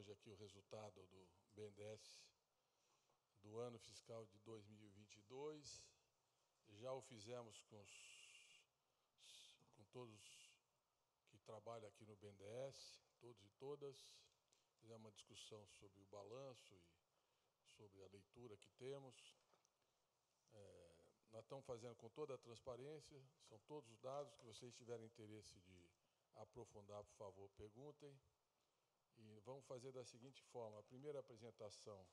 hoje aqui o resultado do BNDES do ano fiscal de 2022. Já o fizemos com todos que trabalham aqui no BNDES, todos e todas. Fizemos uma discussão sobre o balanço e sobre a leitura que temos. Nós estamos fazendo com toda a transparência, são todos os dados. Que vocês tiverem interesse de aprofundar, por favor, perguntem. E vamos fazer da seguinte forma: a primeira apresentação,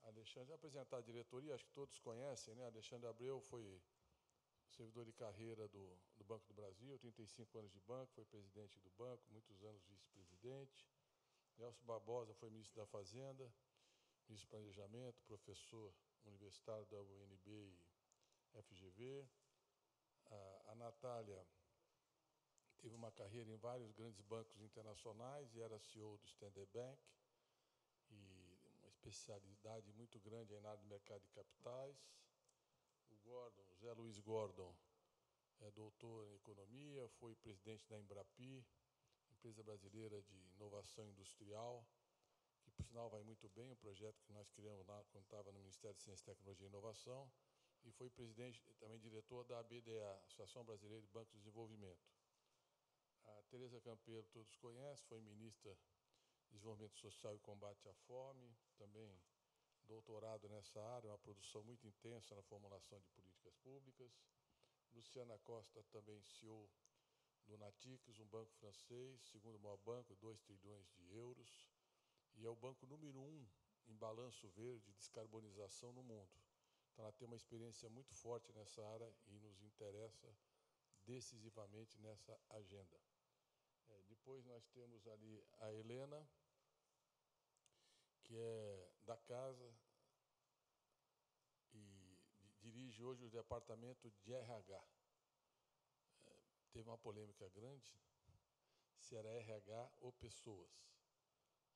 Alexandre, apresentar a diretoria, acho que todos conhecem, né? Alexandre Abreu foi servidor de carreira do Banco do Brasil, 35 anos de banco, foi presidente do banco, muitos anos vice-presidente. Nelson Barbosa foi ministro da Fazenda, ministro do Planejamento, professor universitário da UNB e FGV. A Natália teve uma carreira em vários grandes bancos internacionais e era CEO do Standard Bank, e uma especialidade muito grande na área do mercado de capitais. O José Luiz Gordon, é doutor em economia, foi presidente da Embrapi, empresa brasileira de inovação industrial, que, por sinal, vai muito bem, um projeto que nós criamos lá quando estava no Ministério de Ciência, Tecnologia e Inovação, e foi presidente, também diretor da ABDA, Associação Brasileira de Banco de Desenvolvimento. A Tereza Campeiro, todos conhecem, foi ministra de Desenvolvimento Social e Combate à Fome, também doutorado nessa área, uma produção muito intensa na formulação de políticas públicas. Luciana Costa, também CEO do Natixis, um banco francês, segundo maior banco, 2 trilhões de euros, e é o banco número 1 em balanço verde, descarbonização no mundo. Então, ela tem uma experiência muito forte nessa área e nos interessa decisivamente nessa agenda. Depois nós temos ali a Helena, que é da casa e dirige hoje o departamento de RH. Teve uma polêmica grande se era RH ou pessoas,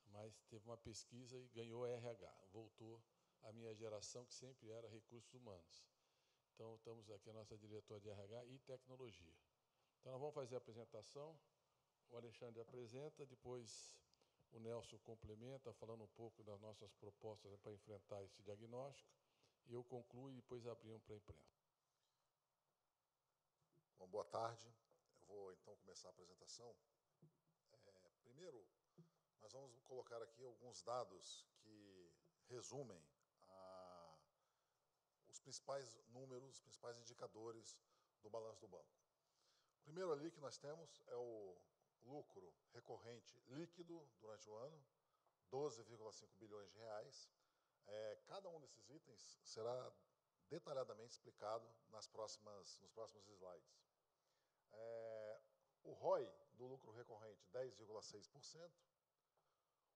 mas teve uma pesquisa e ganhou RH, voltou à minha geração, que sempre era recursos humanos. Então, estamos aqui, a nossa diretora de RH e tecnologia. Então, nós vamos fazer a apresentação. O Alexandre apresenta, depois o Nelson complementa, falando um pouco das nossas propostas para enfrentar esse diagnóstico, e eu concluo e depois abrimos para a imprensa. Bom, boa tarde. Eu vou, então, começar a apresentação. Primeiro, nós vamos colocar aqui alguns dados que resumem os principais números, os principais indicadores do balanço do banco. O primeiro ali que nós temos é o lucro recorrente líquido durante o ano, 12,5 bilhões de reais. Cada um desses itens será detalhadamente explicado nos próximos slides. O ROI do lucro recorrente, 10,6%.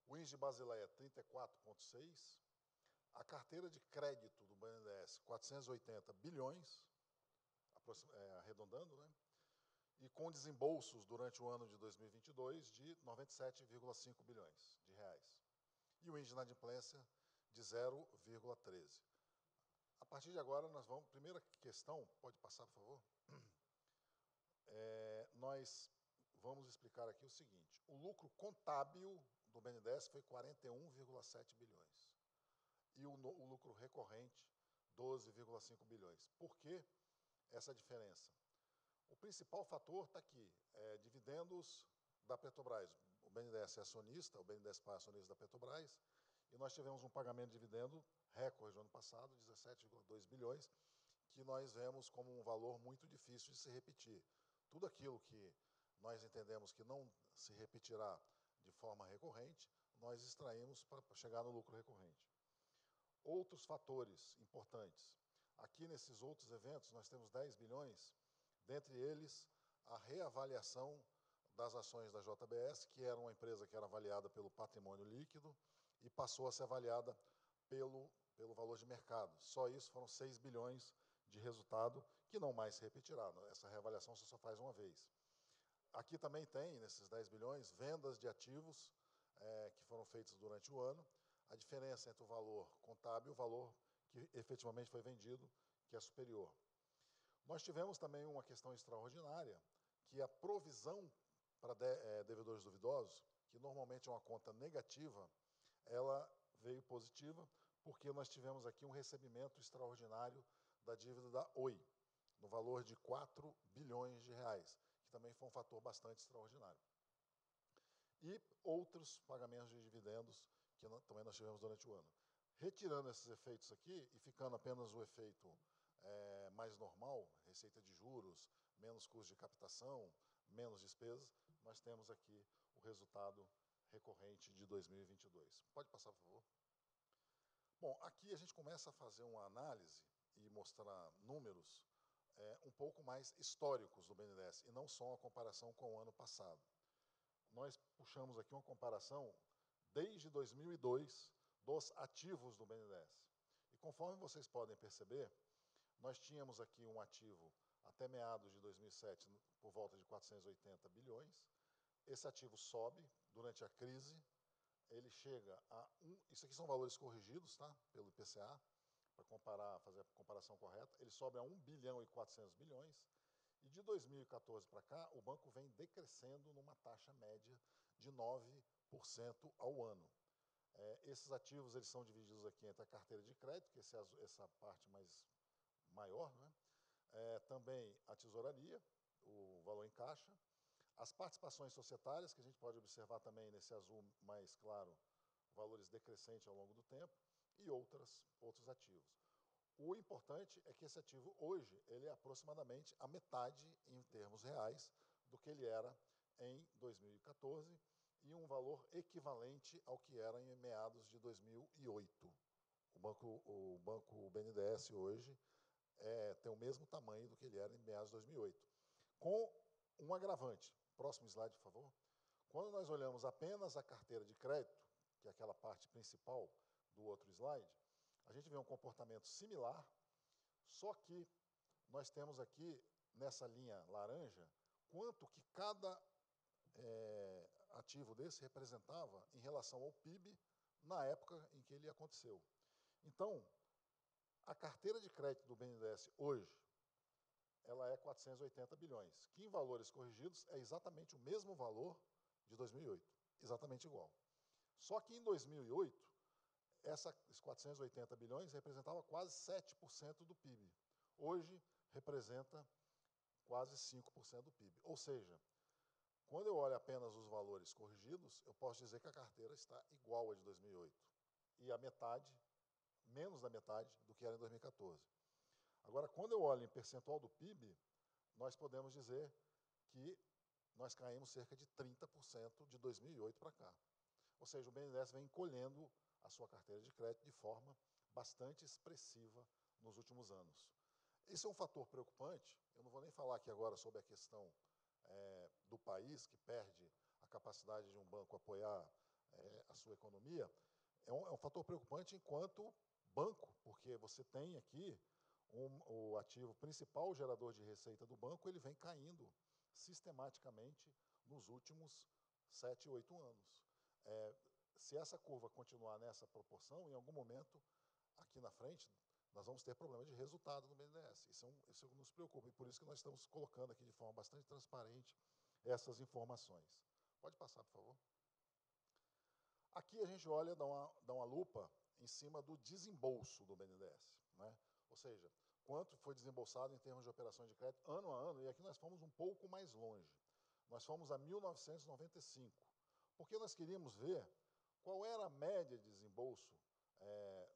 O índice de Basileia, 34,6%. A carteira de crédito do BNDES, 480 bilhões, arredondando, né? E com desembolsos durante o ano de 2022 de 97,5 bilhões de reais. E o índice de inadimplência de 0,13%. A partir de agora, nós vamos... Primeira questão, pode passar, por favor? Nós vamos explicar aqui o seguinte: o lucro contábil do BNDES foi 41,7 bilhões. E o lucro recorrente, 12,5 bilhões. Por que essa diferença? O principal fator está aqui, dividendos da Petrobras. O BNDES é acionista, o BNDES é acionista da Petrobras, e nós tivemos um pagamento de dividendo recorde no ano passado, 17,2 bilhões, que nós vemos como um valor muito difícil de se repetir. Tudo aquilo que nós entendemos que não se repetirá de forma recorrente, nós extraímos para chegar no lucro recorrente. Outros fatores importantes. Aqui, nesses outros eventos, nós temos 10 bilhões, dentre eles, a reavaliação das ações da JBS, que era uma empresa que era avaliada pelo patrimônio líquido e passou a ser avaliada pelo valor de mercado. Só isso foram 6 bilhões de resultado, que não mais se repetirá. Essa reavaliação você só faz uma vez. Aqui também tem, nesses 10 bilhões, vendas de ativos que foram feitas durante o ano. A diferença entre o valor contábil e o valor que efetivamente foi vendido, que é superior. Nós tivemos também uma questão extraordinária, que a provisão para devedores duvidosos, que normalmente é uma conta negativa, ela veio positiva, porque nós tivemos aqui um recebimento extraordinário da dívida da Oi, no valor de 4 bilhões de reais, que também foi um fator bastante extraordinário. E outros pagamentos de dividendos que também nós tivemos durante o ano. Retirando esses efeitos aqui e ficando apenas o efeito mais normal, receita de juros, menos custo de captação, menos despesas, nós temos aqui o resultado recorrente de 2022. Pode passar, por favor. Bom, aqui a gente começa a fazer uma análise e mostrar números um pouco mais históricos do BNDES, e não só uma comparação com o ano passado. Nós puxamos aqui uma comparação desde 2002 dos ativos do BNDES. E conforme vocês podem perceber, nós tínhamos aqui um ativo até meados de 2007 por volta de 480 bilhões. Esse ativo sobe durante a crise, ele chega a isso aqui são valores corrigidos, tá, pelo IPCA, para comparar, fazer a comparação correta, ele sobe a 1 bilhão e 400 bilhões, e de 2014 para cá, o banco vem decrescendo numa taxa média de 9% ao ano. Esses ativos eles são divididos aqui entre a carteira de crédito, que é essa parte maior, né? Também a tesouraria, o valor em caixa, as participações societárias, que a gente pode observar também nesse azul mais claro, valores decrescentes ao longo do tempo, e outros ativos. O importante é que esse ativo, hoje, ele é aproximadamente a metade, em termos reais, do que ele era em 2014, e um valor equivalente ao que era em meados de 2008. O banco BNDES hoje tem o mesmo tamanho do que ele era em meados de 2008. Com um agravante. Próximo slide, por favor. Quando nós olhamos apenas a carteira de crédito, que é aquela parte principal do outro slide, a gente vê um comportamento similar, só que nós temos aqui, nessa linha laranja, quanto que cada ativo desse representava em relação ao PIB na época em que ele aconteceu. Então, a carteira de crédito do BNDES hoje, ela é 480 bilhões, que em valores corrigidos é exatamente o mesmo valor de 2008, exatamente igual. Só que em 2008, esses 480 bilhões representava quase 7% do PIB. Hoje, representa quase 5% do PIB. Ou seja, quando eu olho apenas os valores corrigidos, eu posso dizer que a carteira está igual à de 2008. E a metade, menos da metade, do que era em 2014. Agora, quando eu olho em percentual do PIB, nós podemos dizer que nós caímos cerca de 30% de 2008 para cá. Ou seja, o BNDES vem encolhendo a sua carteira de crédito de forma bastante expressiva nos últimos anos. Isso é um fator preocupante. Eu não vou nem falar aqui agora sobre a questão do país, que perde a capacidade de um banco apoiar a sua economia. É um fator preocupante enquanto banco, porque você tem aqui o ativo principal gerador de receita do banco, ele vem caindo sistematicamente nos últimos 7, 8 anos. Se essa curva continuar nessa proporção, em algum momento, aqui na frente, nós vamos ter problema de resultado no BNDES. Isso nos preocupa, e por isso que nós estamos colocando aqui de forma bastante transparente essas informações. Pode passar, por favor. Aqui a gente olha, dá uma lupa em cima do desembolso do BNDES, né? Ou seja, quanto foi desembolsado em termos de operações de crédito ano a ano, e aqui nós fomos um pouco mais longe. Nós fomos a 1995, porque nós queríamos ver qual era a média de desembolso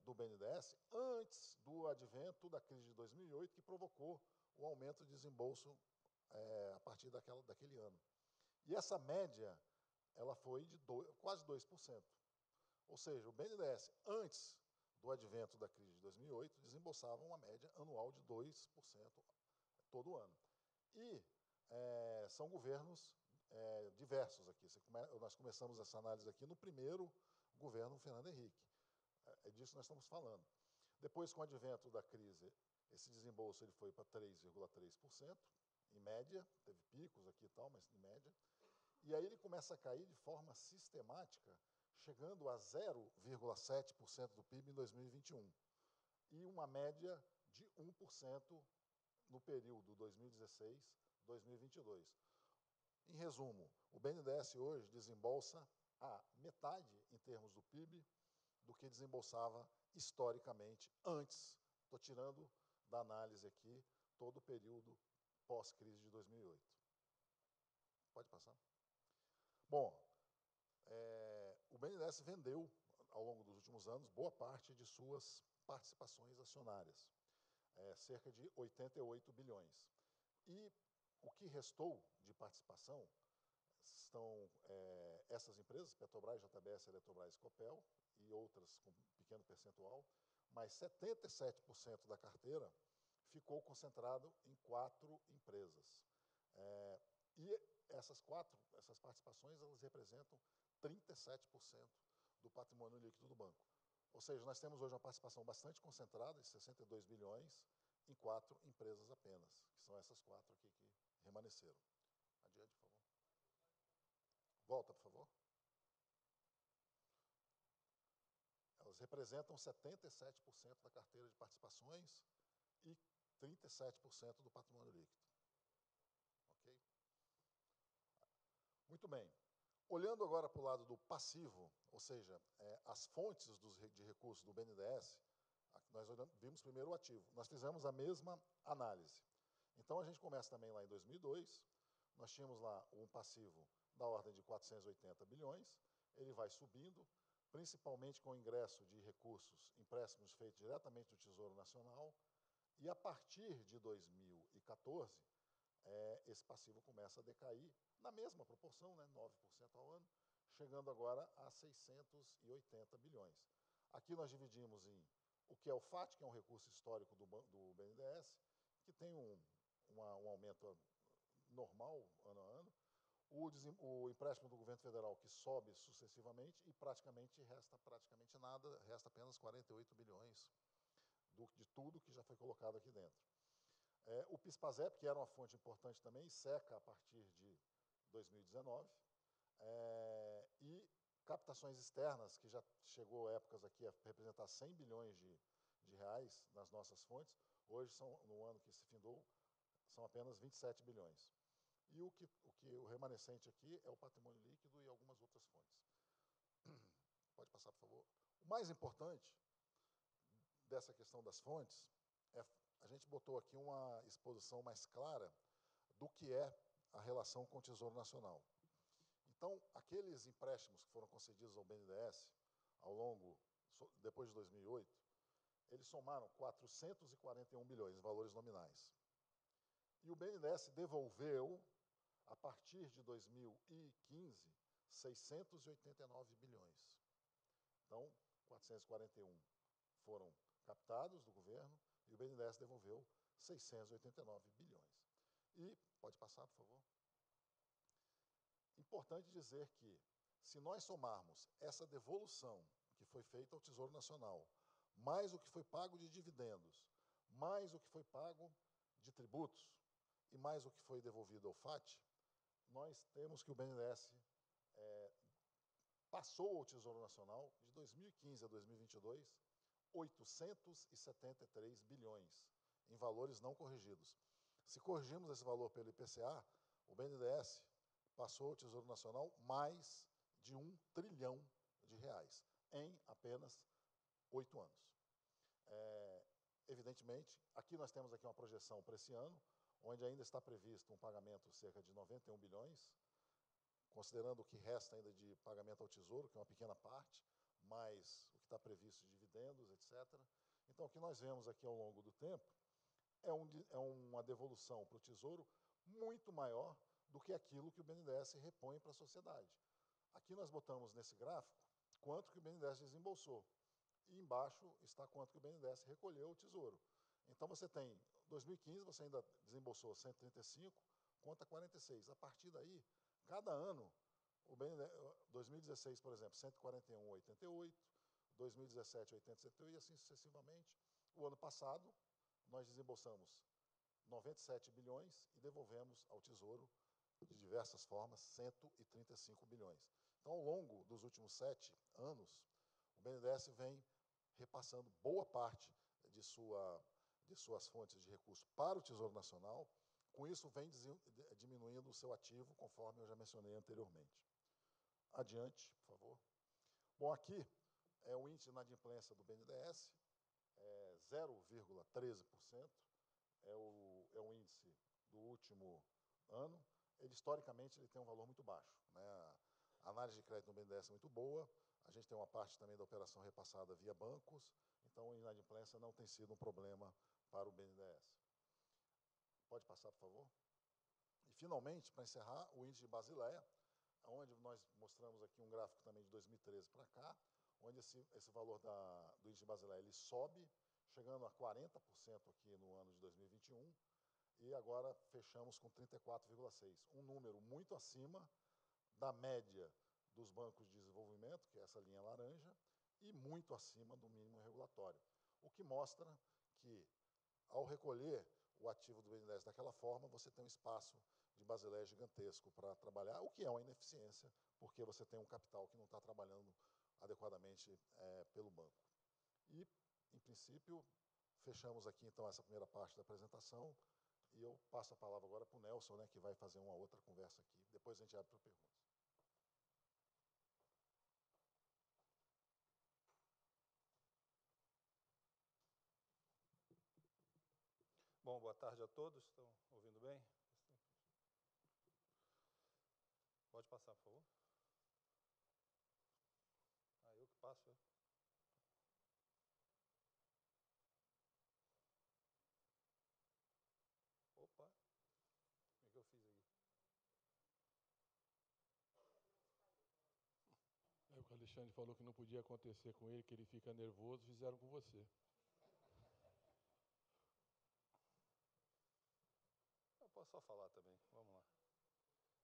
do BNDES antes do advento da crise de 2008, que provocou o aumento de desembolso a partir daquele ano. E essa média ela foi de quase 2%. Ou seja, o BNDES, antes do advento da crise de 2008, desembolsava uma média anual de 2% todo ano. E são governos diversos aqui. Nós começamos essa análise aqui no primeiro governo Fernando Henrique. É disso que nós estamos falando. Depois, com o advento da crise, esse desembolso ele foi para 3,3%, em média, teve picos aqui e tal, mas em média. E aí ele começa a cair de forma sistemática, chegando a 0,7% do PIB em 2021, e uma média de 1% no período 2016-2022. Em resumo, o BNDES hoje desembolsa a metade, em termos do PIB, do que desembolsava historicamente antes. Estou tirando da análise aqui todo o período pós-crise de 2008. Pode passar? Bom, o BNDES vendeu, ao longo dos últimos anos, boa parte de suas participações acionárias, cerca de 88 bilhões. E o que restou de participação estão essas empresas, Petrobras, JBS, Eletrobras, Copel, e outras com pequeno percentual, mas 77% da carteira ficou concentrado em 4 empresas. E essas participações, elas representam 37% do patrimônio líquido do banco. Ou seja, nós temos hoje uma participação bastante concentrada, de 62 bilhões, em 4 empresas apenas, que são essas 4 aqui que remanesceram. Adiante, por favor. Volta, por favor. Elas representam 77% da carteira de participações e 37% do patrimônio líquido. Ok? Muito bem. Olhando agora para o lado do passivo, ou seja, as fontes de recursos do BNDES, nós vimos primeiro o ativo. Nós fizemos a mesma análise. Então, a gente começa também lá em 2002, nós tínhamos lá um passivo da ordem de 480 bilhões, ele vai subindo, principalmente com o ingresso de recursos, empréstimos feitos diretamente do Tesouro Nacional, e a partir de 2014, esse passivo começa a decair, na mesma proporção, né, 9% ao ano, chegando agora a 680 bilhões. Aqui nós dividimos em o que é o FAT, que é um recurso histórico do BNDES, que tem um aumento normal, ano a ano, o empréstimo do governo federal, que sobe sucessivamente, e resta praticamente nada, resta apenas 48 bilhões de tudo que já foi colocado aqui dentro. O PIS/PASEP, que era uma fonte importante também, seca a partir de 2019, e captações externas, que já chegou a épocas aqui a representar 100 bilhões de reais nas nossas fontes, hoje, no ano que se findou, são apenas 27 bilhões. E o remanescente aqui é o patrimônio líquido e algumas outras fontes. Pode passar, por favor. O mais importante dessa questão das fontes a gente botou aqui uma exposição mais clara do que é a relação com o Tesouro Nacional. Então, aqueles empréstimos que foram concedidos ao BNDES depois de 2008, eles somaram 441 bilhões em valores nominais. E o BNDES devolveu, a partir de 2015, 689 bilhões. Então, 441 foram captados do governo e o BNDES devolveu 689 bilhões. E, pode passar, por favor. Importante dizer que, se nós somarmos essa devolução que foi feita ao Tesouro Nacional, mais o que foi pago de dividendos, mais o que foi pago de tributos e mais o que foi devolvido ao FAT, nós temos que o BNDES passou ao Tesouro Nacional, de 2015 a 2022, 873 bilhões em valores não corrigidos. Se corrigirmos esse valor pelo IPCA, o BNDES passou ao Tesouro Nacional mais de 1 trilhão de reais em apenas 8 anos. Evidentemente, aqui nós temos aqui uma projeção para esse ano, onde ainda está previsto um pagamento de cerca de 91 bilhões, considerando o que resta ainda de pagamento ao Tesouro, que é uma pequena parte, mais o que está previsto de dividendos, etc. Então, o que nós vemos aqui ao longo do tempo é uma devolução para o Tesouro muito maior do que aquilo que o BNDES repõe para a sociedade. Aqui nós botamos nesse gráfico quanto que o BNDES desembolsou. E embaixo está quanto que o BNDES recolheu ao Tesouro. Então, você tem, 2015, você ainda desembolsou 135, conta 46. A partir daí, cada ano, 2016, por exemplo, 141,88, 2017, 80,78 e assim sucessivamente. O ano passado, nós desembolsamos 97 bilhões e devolvemos ao Tesouro, de diversas formas, 135 bilhões. Então, ao longo dos últimos 7 anos, o BNDES vem repassando boa parte de suas fontes de recursos para o Tesouro Nacional. Com isso, vem diminuindo o seu ativo, conforme eu já mencionei anteriormente. Adiante, por favor. Bom, aqui é o índice de inadimplência do BNDES, 0,13%, é o índice do último ano. Ele, historicamente, ele tem um valor muito baixo, né? A análise de crédito no BNDES é muito boa, a gente tem uma parte também da operação repassada via bancos, então a inadimplência não tem sido um problema para o BNDES. Pode passar, por favor? E, finalmente, para encerrar, o índice de Basileia, onde nós mostramos aqui um gráfico também de 2013 para cá, onde esse valor do índice de Basileia ele sobe, chegando a 40% aqui no ano de 2021, e agora fechamos com 34,6%, um número muito acima da média dos bancos de desenvolvimento, que é essa linha laranja, e muito acima do mínimo regulatório, o que mostra que, ao recolher o ativo do BNDES daquela forma, você tem um espaço de Basileia gigantesco para trabalhar, o que é uma ineficiência, porque você tem um capital que não está trabalhando adequadamente pelo banco. E, em princípio, fechamos aqui, então, essa primeira parte da apresentação, e eu passo a palavra agora para o Nelson, né, que vai fazer uma outra conversa aqui. Depois a gente abre para perguntas. Bom, boa tarde a todos. Estão ouvindo bem? Pode passar, por favor. Ah, eu que passo, é? Opa, como é que eu fiz aqui? É o que o Alexandre falou que não podia acontecer com ele, que ele fica nervoso, fizeram com você. Eu posso só falar também, vamos lá,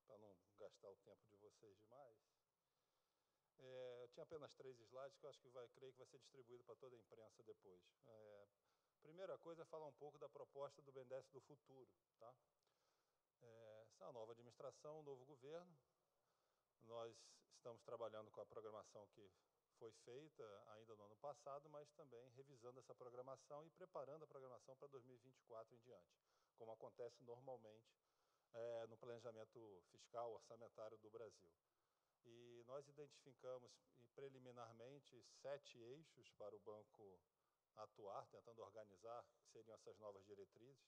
para não gastar o tempo de vocês demais. Eu tinha apenas 3 slides que eu acho que creio que vai ser distribuído para toda a imprensa depois. Primeira coisa é falar um pouco da proposta do BNDES do futuro. Tá? Essa é a nova administração, o novo governo. Nós estamos trabalhando com a programação que foi feita ainda no ano passado, mas também revisando essa programação e preparando a programação para 2024 em diante, como acontece normalmente no planejamento fiscal orçamentário do Brasil. E nós identificamos preliminarmente 7 eixos para o banco atuar, tentando organizar, que seriam essas novas diretrizes,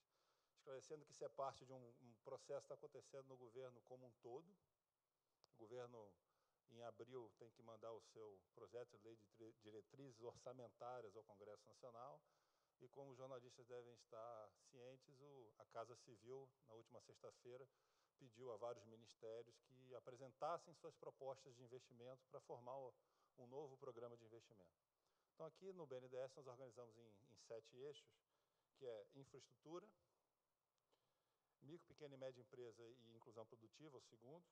esclarecendo que isso é parte de um processo que está acontecendo no governo como um todo. O governo, em abril, tem que mandar o seu projeto de lei de diretrizes orçamentárias ao Congresso Nacional, e como os jornalistas devem estar cientes, a Casa Civil, na última sexta-feira, pediu a vários ministérios que apresentassem suas propostas de investimento para formar um novo programa de investimento. Então, aqui no BNDES, nós organizamos em 7 eixos, que é infraestrutura, micro, pequena e média empresa e inclusão produtiva, o segundo.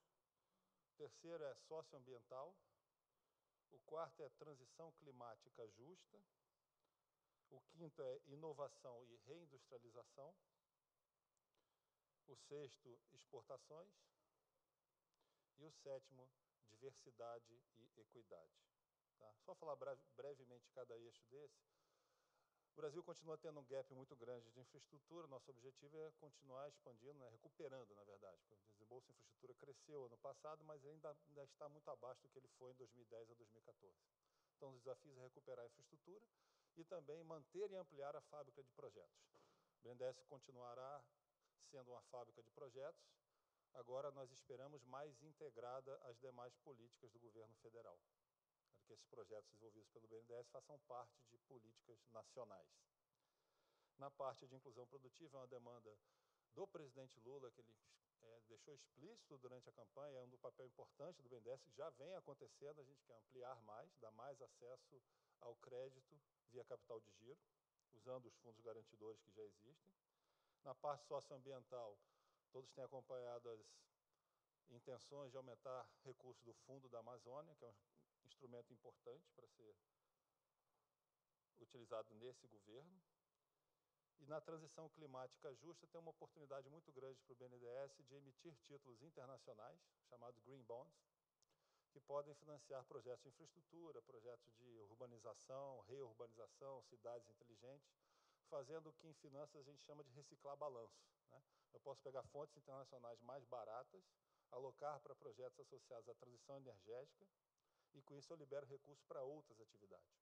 O terceiro é socioambiental. O quarto é transição climática justa. O quinto é inovação e reindustrialização. O sexto, exportações. E o sétimo, diversidade e equidade. Tá? Só falar brevemente cada eixo desse. O Brasil continua tendo um gap muito grande de infraestrutura. Nosso objetivo é continuar expandindo, né, recuperando, na verdade. O desembolso em infraestrutura cresceu ano passado, mas ainda está muito abaixo do que ele foi em 2010 a 2014. Então, os desafios é recuperar a infraestrutura e também manter e ampliar a fábrica de projetos. O BNDES continuará sendo uma fábrica de projetos. Agora, nós esperamos mais integrada às demais políticas do governo federal, para que esses projetos desenvolvidos pelo BNDES façam parte de políticas nacionais. Na parte de inclusão produtiva, é uma demanda do presidente Lula, que ele deixou explícito durante a campanha, é um papel importante do BNDES, que já vem acontecendo, a gente quer ampliar mais, dar mais acesso ao crédito via capital de giro, usando os fundos garantidores que já existem. Na parte socioambiental, todos têm acompanhado as intenções de aumentar recursos do Fundo da Amazônia, que é um instrumento importante para ser utilizado nesse governo. E na transição climática justa tem uma oportunidade muito grande para o BNDES de emitir títulos internacionais, chamados Green Bonds, que podem financiar projetos de infraestrutura, projetos de urbanização, reurbanização, cidades inteligentes, fazendo o que em finanças a gente chama de reciclar balanço. Né? Eu posso pegar fontes internacionais mais baratas, alocar para projetos associados à transição energética, e com isso eu libero recursos para outras atividades.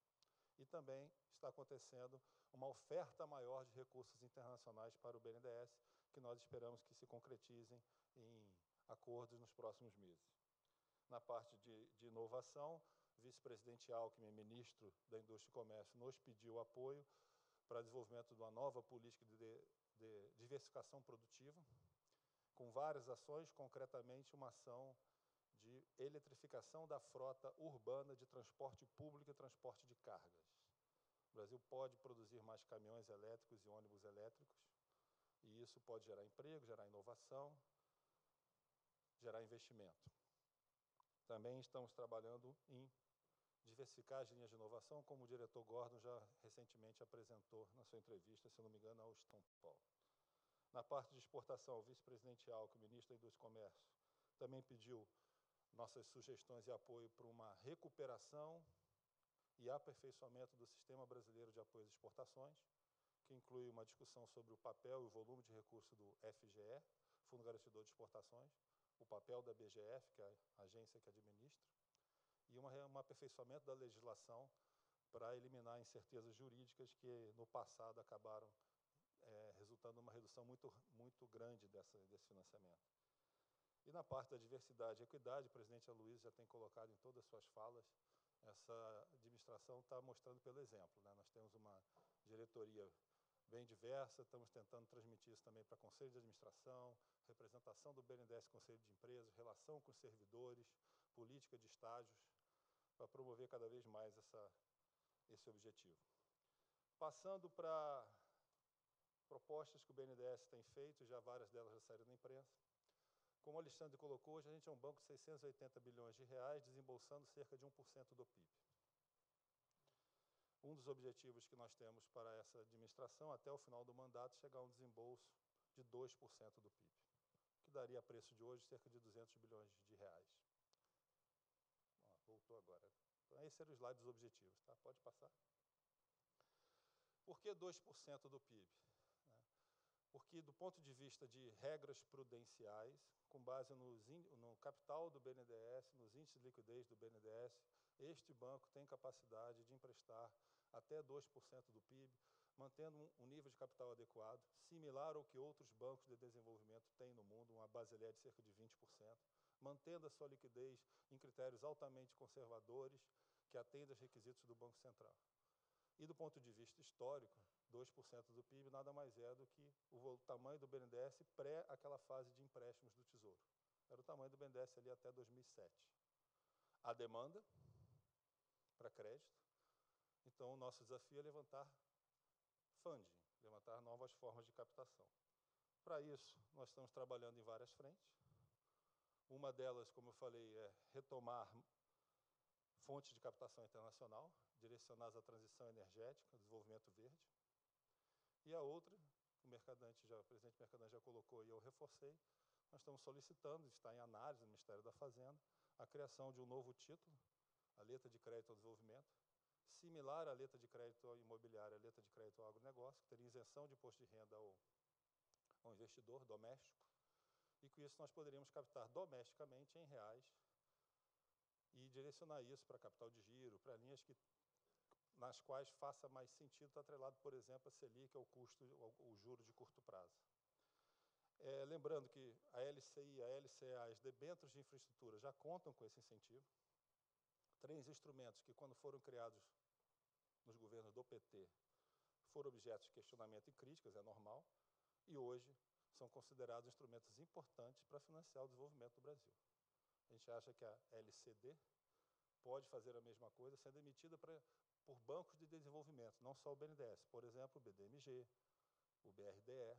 E também está acontecendo uma oferta maior de recursos internacionais para o BNDES, que nós esperamos que se concretizem em acordos nos próximos meses. Na parte de inovação, o vice-presidente Alckmin, ministro da Indústria e Comércio, nos pediu apoio para o desenvolvimento de uma nova política de diversificação produtiva, com várias ações, concretamente uma ação de eletrificação da frota urbana de transporte público e transporte de cargas. O Brasil pode produzir mais caminhões elétricos e ônibus elétricos, e isso pode gerar emprego, gerar inovação, gerar investimento. Também estamos trabalhando em diversificar as linhas de inovação, como o diretor Gordon já recentemente apresentou na sua entrevista, se não me engano, ao Estão Paulo. Na parte de exportação, o vice-presidente Alckmin, ministro da Indústria e Comércio, também pediu nossas sugestões e apoio para uma recuperação e aperfeiçoamento do Sistema Brasileiro de Apoio às Exportações, que inclui uma discussão sobre o papel e o volume de recursos do FGE, Fundo Garantidor de Exportações, o papel da BGF, que é a agência que administra, e um aperfeiçoamento da legislação para eliminar incertezas jurídicas que, no passado, acabaram resultando numa redução muito grande desse financiamento. E na parte da diversidade e equidade, o presidente Aloysio já tem colocado em todas as suas falas, essa administração está mostrando pelo exemplo, né? Nós temos uma diretoria bem diversa, estamos tentando transmitir isso também para conselho de administração, representação do BNDES Conselho de Empresas, relação com os servidores, política de estágios, para promover cada vez mais esse objetivo. Passando para propostas que o BNDES tem feito, já várias delas já saíram na imprensa. Como o Alexandre colocou, hoje a gente é um banco de 680 bilhões de reais, desembolsando cerca de 1% do PIB. Um dos objetivos que nós temos para essa administração, até o final do mandato, é chegar a um desembolso de 2% do PIB, que daria a preço de hoje cerca de 200 bilhões de reais. Voltou agora. Então, esse era o slide dos objetivos. Tá? Pode passar. Por que 2% do PIB? Porque, do ponto de vista de regras prudenciais, com base no capital do BNDES, nos índices de liquidez do BNDES, este banco tem capacidade de emprestar até 2% do PIB, mantendo um nível de capital adequado, similar ao que outros bancos de desenvolvimento têm no mundo, uma Basileia de cerca de 20%, mantendo a sua liquidez em critérios altamente conservadores, que atendem aos requisitos do Banco Central. E, do ponto de vista histórico, 2% do PIB nada mais é do que o tamanho do BNDES pré aquela fase de empréstimos do Tesouro. Era o tamanho do BNDES ali até 2007. A demanda para crédito. Então, o nosso desafio é levantar funding, levantar novas formas de captação. Para isso, nós estamos trabalhando em várias frentes. Uma delas, como eu falei, é retomar fontes de captação internacional, direcionadas à transição energética, desenvolvimento verde. E a outra, o presidente Mercadante já colocou e eu reforcei, nós estamos solicitando, está em análise no Ministério da Fazenda, a criação de um novo título, a letra de crédito ao desenvolvimento, similar à letra de crédito ao imobiliário, a letra de crédito ao agronegócio, que teria isenção de imposto de renda ao investidor doméstico, e com isso nós poderíamos captar domesticamente em reais e direcionar isso para capital de giro, para linhas nas quais faça mais sentido estar atrelado, por exemplo, a Selic, o juro de curto prazo. Lembrando que a LCI, a LCA, as debêntures de infraestrutura já contam com esse incentivo. 3 instrumentos que, quando foram criados nos governos do PT, foram objetos de questionamento e críticas, é normal, e hoje são considerados instrumentos importantes para financiar o desenvolvimento do Brasil. A gente acha que a LCD pode fazer a mesma coisa, sendo emitida por bancos de desenvolvimento, não só o BNDES, por exemplo, o BDMG, o BRDE,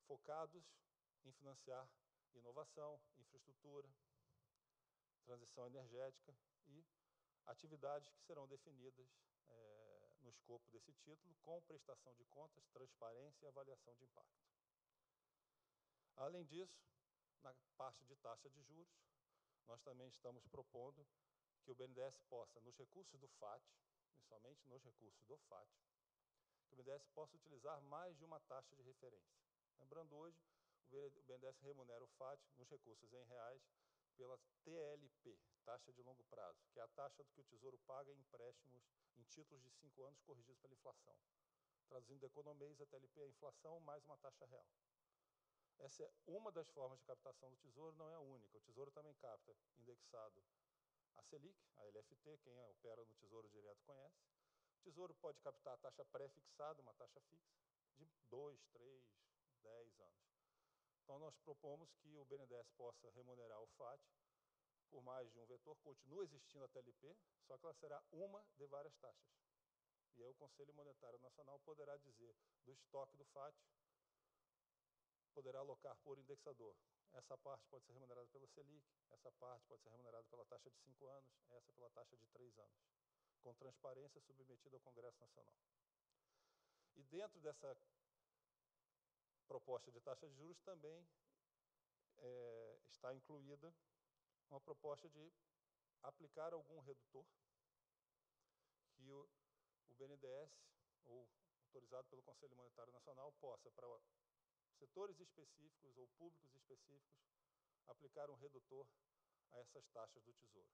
focados em financiar inovação, infraestrutura, transição energética e atividades que serão definidas no escopo desse título, com prestação de contas, transparência e avaliação de impacto. Além disso, na parte de taxa de juros, nós também estamos propondo que o BNDES possa, nos recursos do FAT, principalmente nos recursos do FAT, que o BNDES possa utilizar mais de uma taxa de referência. Lembrando, hoje, o BNDES remunera o FAT nos recursos em reais pela TLP, taxa de longo prazo, que é a taxa do que o Tesouro paga em empréstimos em títulos de 5 anos corrigidos pela inflação. Traduzindo economês, a TLP é a inflação mais uma taxa real. Essa é uma das formas de captação do Tesouro, não é a única. O Tesouro também capta indexado a Selic, a LFT, quem opera no Tesouro Direto conhece. O Tesouro pode captar a taxa pré-fixada, uma taxa fixa, de 2, 3, 10 anos. Então, nós propomos que o BNDES possa remunerar o FAT por mais de um vetor. Continua existindo a TLP, só que ela será uma de várias taxas. E aí o Conselho Monetário Nacional poderá dizer do estoque do FAT, poderá alocar por indexador. Essa parte pode ser remunerada pela Selic, essa parte pode ser remunerada pela taxa de 5 anos, essa pela taxa de 3 anos, com transparência submetida ao Congresso Nacional. E dentro dessa proposta de taxa de juros também está incluída uma proposta de aplicar algum redutor que o BNDES, ou autorizado pelo Conselho Monetário Nacional, possa, para setores específicos ou públicos específicos, aplicar um redutor a essas taxas do Tesouro.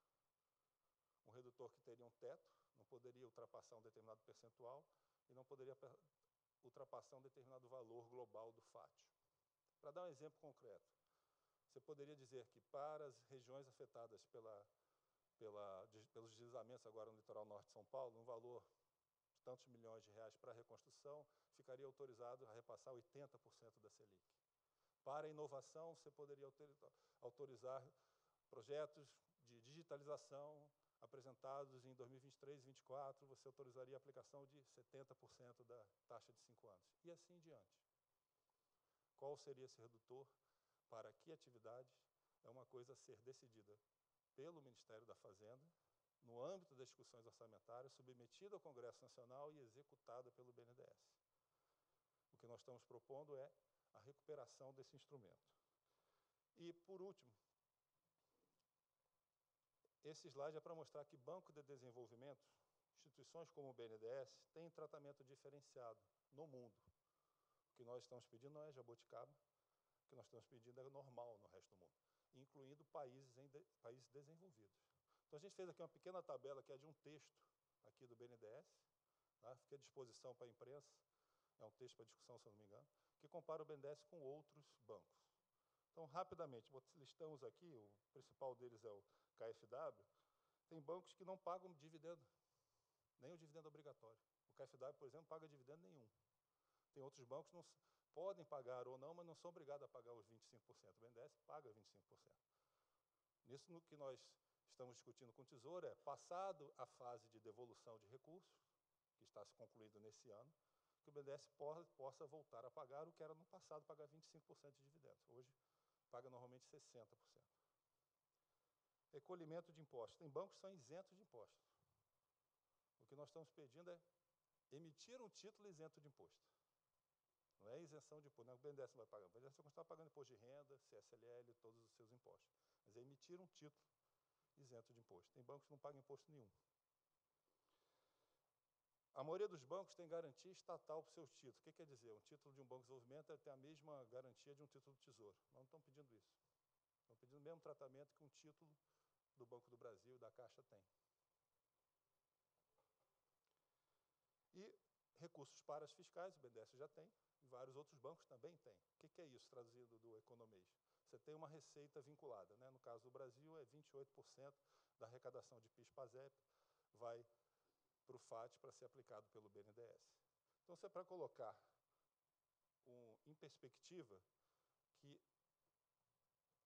Um redutor que teria um teto, não poderia ultrapassar um determinado percentual e não poderia ultrapassar um determinado valor global do FAT. Para dar um exemplo concreto, você poderia dizer que para as regiões afetadas pelos deslizamentos agora no litoral norte de São Paulo, um valor de tantos milhões de reais para a reconstrução, ficaria autorizado a repassar 80% da Selic. Para a inovação, você poderia autorizar projetos de digitalização apresentados em 2023 e 2024, você autorizaria a aplicação de 70% da taxa de 5 anos, e assim em diante. Qual seria esse redutor? Para que atividades? É uma coisa a ser decidida pelo Ministério da Fazenda, no âmbito das discussões orçamentárias, submetida ao Congresso Nacional e executada pelo BNDES. O que nós estamos propondo é a recuperação desse instrumento. E, por último, esse slide é para mostrar que Banco de Desenvolvimento, instituições como o BNDES, têm tratamento diferenciado no mundo. O que nós estamos pedindo não é jabuticaba, o que nós estamos pedindo é normal no resto do mundo, incluindo países desenvolvidos. Então, a gente fez aqui uma pequena tabela, que é de um texto aqui do BNDES, tá? Fica à disposição para a imprensa, é um texto para discussão, se eu não me engano, que compara o BNDES com outros bancos. Então, rapidamente, listamos aqui, o principal deles é o KfW, tem bancos que não pagam dividendo, nem o dividendo obrigatório. O KfW, por exemplo, não paga dividendo nenhum. Tem outros bancos que não podem pagar ou não, mas não são obrigados a pagar os 25%. O BNDES paga 25%. Nisso, no que nós estamos discutindo com o Tesouro é, passado a fase de devolução de recursos, que está se concluindo nesse ano, que o BNDES possa voltar a pagar o que era no passado, pagar 25% de dividendos. Hoje, paga normalmente 60%. Recolhimento de impostos. Tem bancos que são isentos de impostos. O que nós estamos pedindo é emitir um título isento de imposto. Não é isenção de imposto, não é o BNDES não vai pagar. O BNDES vai continuar pagando imposto de renda, CSLL, todos os seus impostos. Mas é emitir um título isento de imposto. Tem bancos que não pagam imposto nenhum. A maioria dos bancos tem garantia estatal para os seus títulos. O que quer dizer? Um título de um banco de desenvolvimento tem a mesma garantia de um título do Tesouro. Nós não estamos pedindo isso. Estamos pedindo o mesmo tratamento que um título do Banco do Brasil e da Caixa tem. E recursos para as fiscais, o BNDES já tem, e vários outros bancos também têm. O que é isso, traduzido do economês? Você tem uma receita vinculada, né? No caso do Brasil, é 28% da arrecadação de PIS/PASEP vai para o FAT para ser aplicado pelo BNDES. Então, se é para colocar em perspectiva que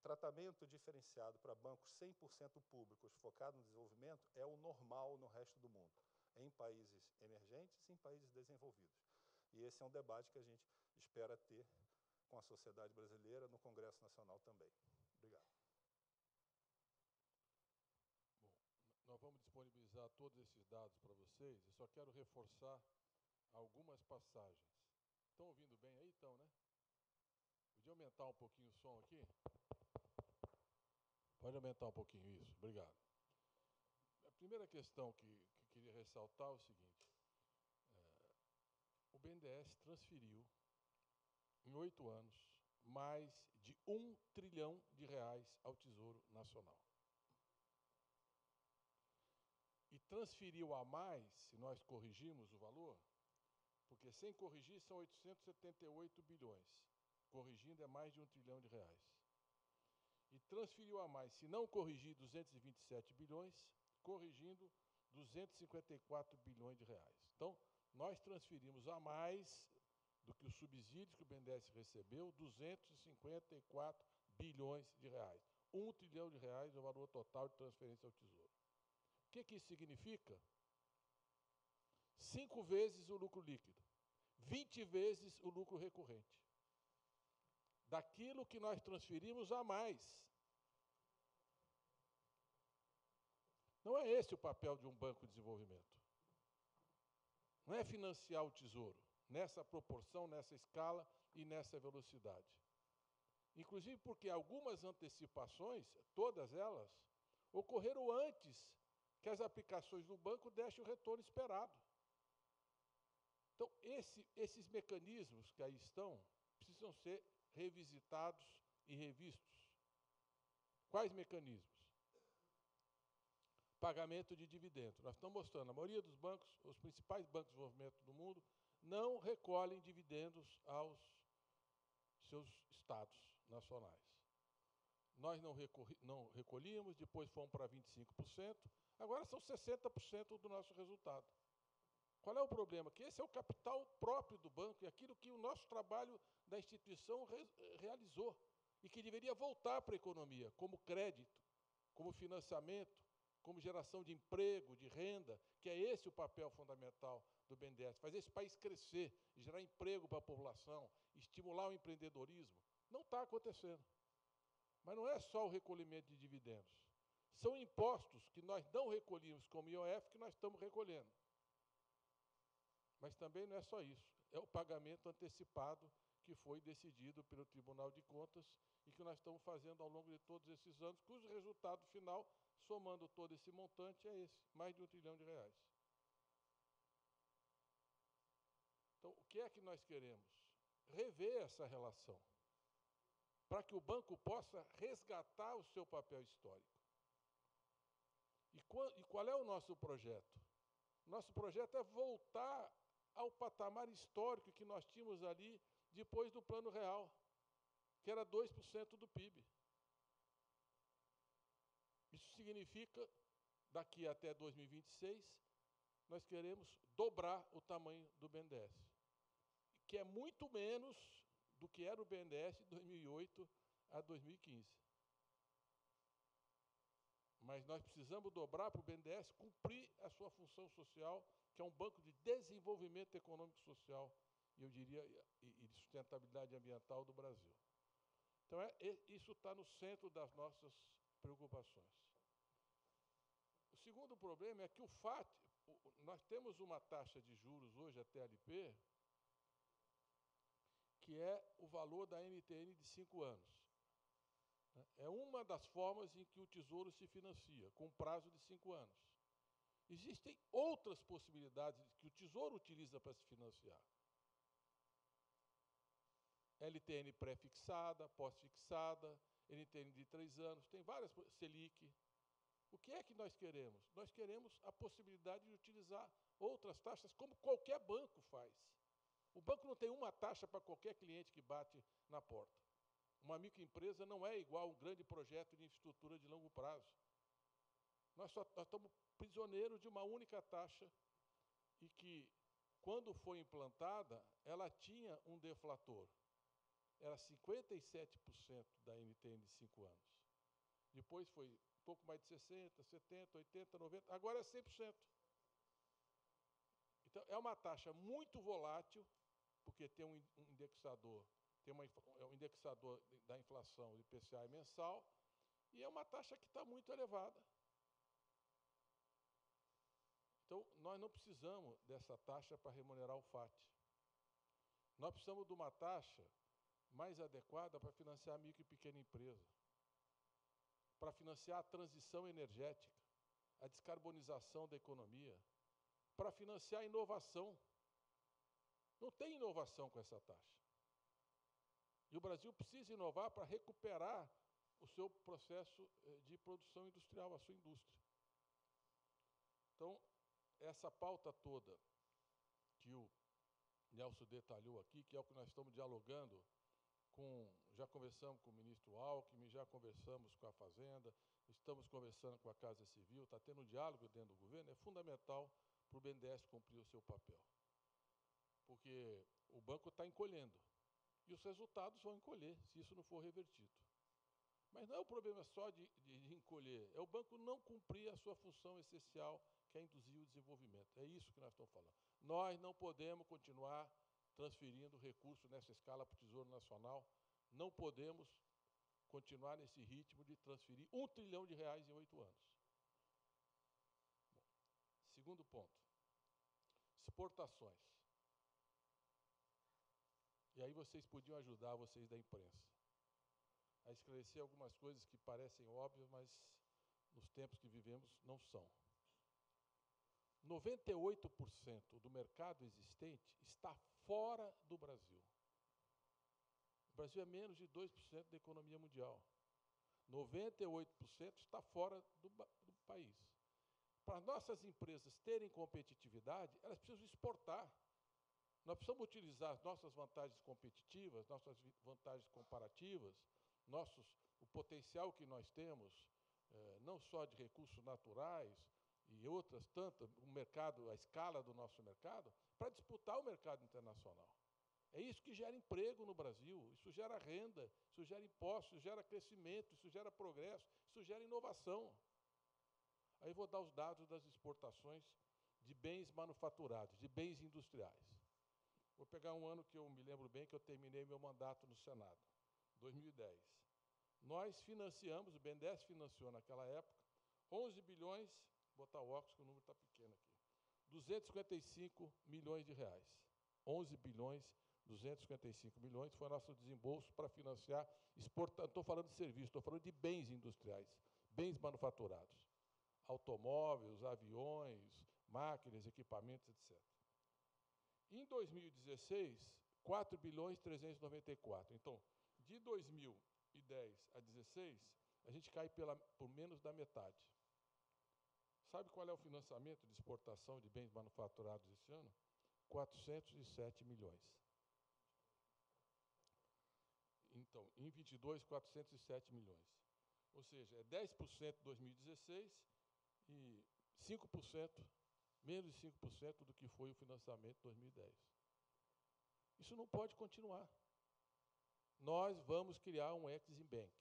tratamento diferenciado para bancos 100% públicos focados no desenvolvimento é o normal no resto do mundo, em países emergentes e em países desenvolvidos. E esse é um debate que a gente espera ter com a sociedade brasileira no Congresso Nacional também. Obrigado. Bom, nós vamos disponibilizar todos esses dados para vocês. Eu só quero reforçar algumas passagens. Estão ouvindo bem aí? Estão, né? Podia aumentar um pouquinho o som aqui? Pode aumentar um pouquinho isso. Obrigado. A primeira questão que queria ressaltar é o seguinte. O BNDES transferiu, em 8 anos, mais de R$ 1 trilhão ao Tesouro Nacional. E transferiu a mais, se nós corrigirmos o valor, porque sem corrigir são 878 bilhões. Corrigindo é mais de R$ 1 trilhão. E transferiu a mais, se não corrigir 227 bilhões, corrigindo 254 bilhões de reais. Então, nós transferimos a mais do que os subsídios que o BNDES recebeu, 254 bilhões de reais. R$ 1 trilhão é o valor total de transferência ao Tesouro. O que isso significa? 5 vezes o lucro líquido, 20 vezes o lucro recorrente. Daquilo que nós transferimos a mais. Não é esse o papel de um banco de desenvolvimento. Não é financiar o Tesouro, nessa proporção, nessa escala e nessa velocidade. Inclusive porque algumas antecipações, todas elas, ocorreram antes que as aplicações do banco deixem o retorno esperado. Então, esses mecanismos que aí estão precisam ser revisitados e revistos. Quais mecanismos? Pagamento de dividendos. Nós estamos mostrando, a maioria dos bancos, os principais bancos de desenvolvimento do mundo, não recolhem dividendos aos seus estados nacionais. Nós não recolhíamos, depois fomos para 25%, agora são 60% do nosso resultado. Qual é o problema? Que esse é o capital próprio do banco e aquilo que o nosso trabalho da instituição realizou e que deveria voltar para a economia, como crédito, como financiamento, como geração de emprego, de renda, que é esse o papel fundamental do BNDES, fazer esse país crescer, gerar emprego para a população, estimular o empreendedorismo. Não está acontecendo. Mas não é só o recolhimento de dividendos. São impostos que nós não recolhíamos como IOF que nós estamos recolhendo. Mas também não é só isso. É o pagamento antecipado que foi decidido pelo Tribunal de Contas e que nós estamos fazendo ao longo de todos esses anos, cujo resultado final, somando todo esse montante, é esse, mais de R$ 1 trilhão. Então, o que é que nós queremos? Rever essa relação, para que o banco possa resgatar o seu papel histórico. E qual é o nosso projeto? Nosso projeto é voltar ao patamar histórico que nós tínhamos ali depois do Plano Real, que era 2% do PIB. Isso significa, daqui até 2026, nós queremos dobrar o tamanho do BNDES, que é muito menos do que era o BNDES de 2008 a 2015. Mas nós precisamos dobrar para o BNDES cumprir a sua função social, que é um banco de desenvolvimento econômico e social, e eu diria, e de sustentabilidade ambiental do Brasil. Então, isso está no centro das nossas preocupações. O segundo problema é que o FAT, nós temos uma taxa de juros hoje, a TLP, que é o valor da NTN de 5 anos. É uma das formas em que o Tesouro se financia, com prazo de 5 anos. Existem outras possibilidades que o Tesouro utiliza para se financiar. LTN pré-fixada, pós-fixada, NTN de 3 anos, tem várias, Selic. O que é que nós queremos? Nós queremos a possibilidade de utilizar outras taxas, como qualquer banco faz. O banco não tem uma taxa para qualquer cliente que bate na porta. Uma microempresa não é igual a um grande projeto de infraestrutura de longo prazo. Nós estamos prisioneiros de uma única taxa e que, quando foi implantada, ela tinha um deflator. Era 57% da NTN de 5 anos. Depois foi um pouco mais de 60%, 70%, 80%, 90%, agora é 100%. Então, é uma taxa muito volátil, porque tem um indexador, é um indexador da inflação, do IPCA mensal, e é uma taxa que está muito elevada. Então, nós não precisamos dessa taxa para remunerar o FAT. Nós precisamos de uma taxa mais adequada para financiar a micro e pequena empresa, para financiar a transição energética, a descarbonização da economia, para financiar a inovação. Não tem inovação com essa taxa. E o Brasil precisa inovar para recuperar o seu processo de produção industrial, a sua indústria. Então, essa pauta toda que o Nelson detalhou aqui, que é o que nós estamos dialogando já conversamos com o ministro Alckmin, já conversamos com a Fazenda, estamos conversando com a Casa Civil, está tendo um diálogo dentro do governo, é fundamental para o BNDES cumprir o seu papel. Porque o banco está encolhendo, e os resultados vão encolher, se isso não for revertido. Mas não é o problema só de encolher, é o banco não cumprir a sua função essencial, que é induzir o desenvolvimento. É isso que nós estamos falando. Nós não podemos continuar transferindo recursos nessa escala para o Tesouro Nacional, não podemos continuar nesse ritmo de transferir R$ 1 trilhão em 8 anos. Bom, segundo ponto, exportações. E aí vocês podiam ajudar, vocês da imprensa, a esclarecer algumas coisas que parecem óbvias, mas nos tempos que vivemos não são. 98% do mercado existente está fora do Brasil. O Brasil é menos de 2% da economia mundial. 98% está fora do país. Para nossas empresas terem competitividade, elas precisam exportar. Nós precisamos utilizar as nossas vantagens competitivas, nossas vantagens comparativas, o potencial que nós temos, não só de recursos naturais, e outras tantas, o mercado, a escala do nosso mercado, para disputar o mercado internacional. É isso que gera emprego no Brasil, isso gera renda, isso gera impostos, isso gera crescimento, isso gera progresso, isso gera inovação. Aí vou dar os dados das exportações de bens manufaturados, de bens industriais. Vou pegar um ano que eu me lembro bem, que eu terminei meu mandato no Senado, 2010. Nós financiamos, o BNDES financiou naquela época, 11 bilhões... Vou botar o óculos, que o número está pequeno aqui. 255 milhões de reais. 11 bilhões, 255 milhões, foi nosso desembolso para financiar, não estou falando de serviço, estou falando de bens industriais, bens manufaturados. Automóveis, aviões, máquinas, equipamentos, etc. Em 2016, 4 bilhões 394. Então, de 2010 a 2016, a gente cai por menos da metade. Sabe qual é o financiamento de exportação de bens manufaturados esse ano? 407 milhões. Então, em 22, 407 milhões. Ou seja, é 10% em 2016 e 5%, menos de 5% do que foi o financiamento em 2010. Isso não pode continuar. Nós vamos criar um Exim Bank.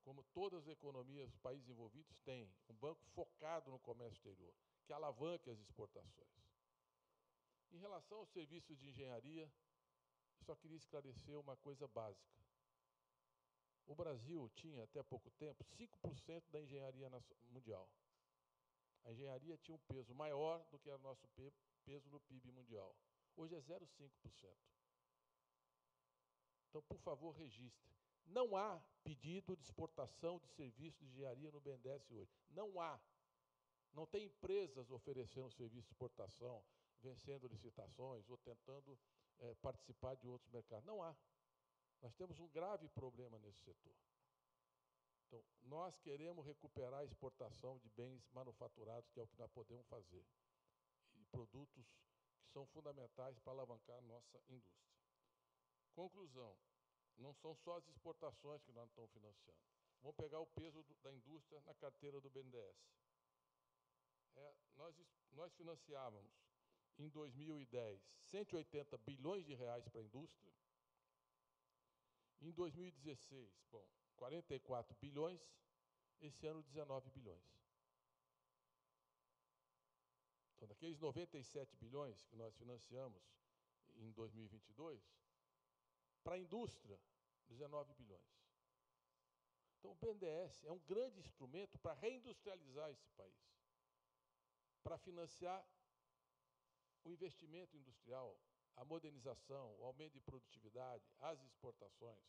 Como todas as economias dos países envolvidos têm, um banco focado no comércio exterior, que alavanque as exportações. Em relação aos serviços de engenharia, eu só queria esclarecer uma coisa básica. O Brasil tinha, até pouco tempo, 5% da engenharia mundial. A engenharia tinha um peso maior do que era o nosso peso no PIB mundial. Hoje é 0,5%. Então, por favor, registre. Não há pedido de exportação de serviços de engenharia no BNDES hoje. Não há. Não tem empresas oferecendo serviço de exportação, vencendo licitações ou tentando participar de outros mercados. Não há. Nós temos um grave problema nesse setor. Então, nós queremos recuperar a exportação de bens manufaturados, que é o que nós podemos fazer, e produtos que são fundamentais para alavancar a nossa indústria. Conclusão. Não são só as exportações que nós estamos financiando. Vamos pegar o peso da indústria na carteira do BNDES. Nós financiávamos, em 2010, 180 bilhões de reais para a indústria. Em 2016, 44 bilhões. Esse ano, 19 bilhões. Então, daqueles 97 bilhões que nós financiamos em 2022, para a indústria, 19 bilhões. Então, o BNDES é um grande instrumento para reindustrializar esse país, para financiar o investimento industrial, a modernização, o aumento de produtividade, as exportações.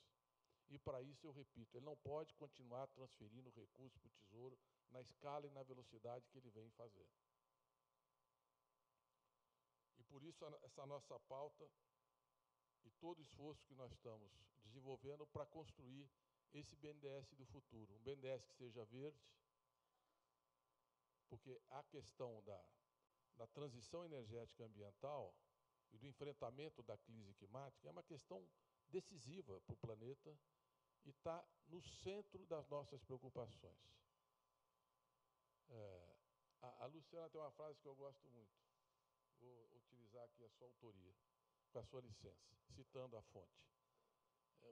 E, para isso, eu repito, ele não pode continuar transferindo recursos para o Tesouro na escala e na velocidade que ele vem fazer. E, por isso, essa nossa pauta... e todo o esforço que nós estamos desenvolvendo para construir esse BNDES do futuro. Um BNDES que seja verde, porque a questão da transição energética ambiental e do enfrentamento da crise climática é uma questão decisiva para o planeta e está no centro das nossas preocupações. A Luciana tem uma frase que eu gosto muito. Vou utilizar aqui a sua autoria, com a sua licença, citando a fonte.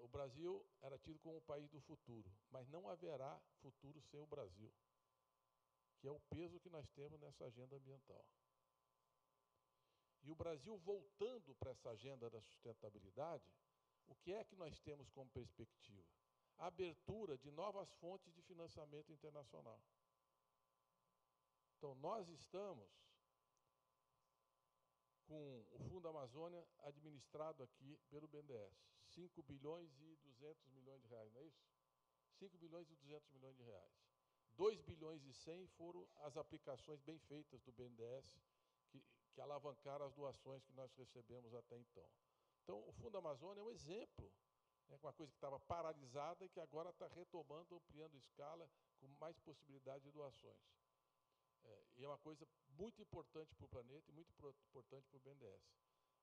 O Brasil era tido como o país do futuro, mas não haverá futuro sem o Brasil, que é o peso que nós temos nessa agenda ambiental. E o Brasil, voltando para essa agenda da sustentabilidade, o que é que nós temos como perspectiva? A abertura de novas fontes de financiamento internacional. Então, nós estamos com o Fundo Amazônia administrado aqui pelo BNDES, 5 bilhões e 200 milhões de reais, não é isso? 5 bilhões e 200 milhões de reais. 2 bilhões e 100 foram as aplicações bem feitas do BNDES, que alavancaram as doações que nós recebemos até então. Então, o Fundo Amazônia é um exemplo, né, uma coisa que estava paralisada e que agora está retomando, ampliando escala, com mais possibilidade de doações. E é uma coisa muito importante para o planeta e muito importante para o BNDES.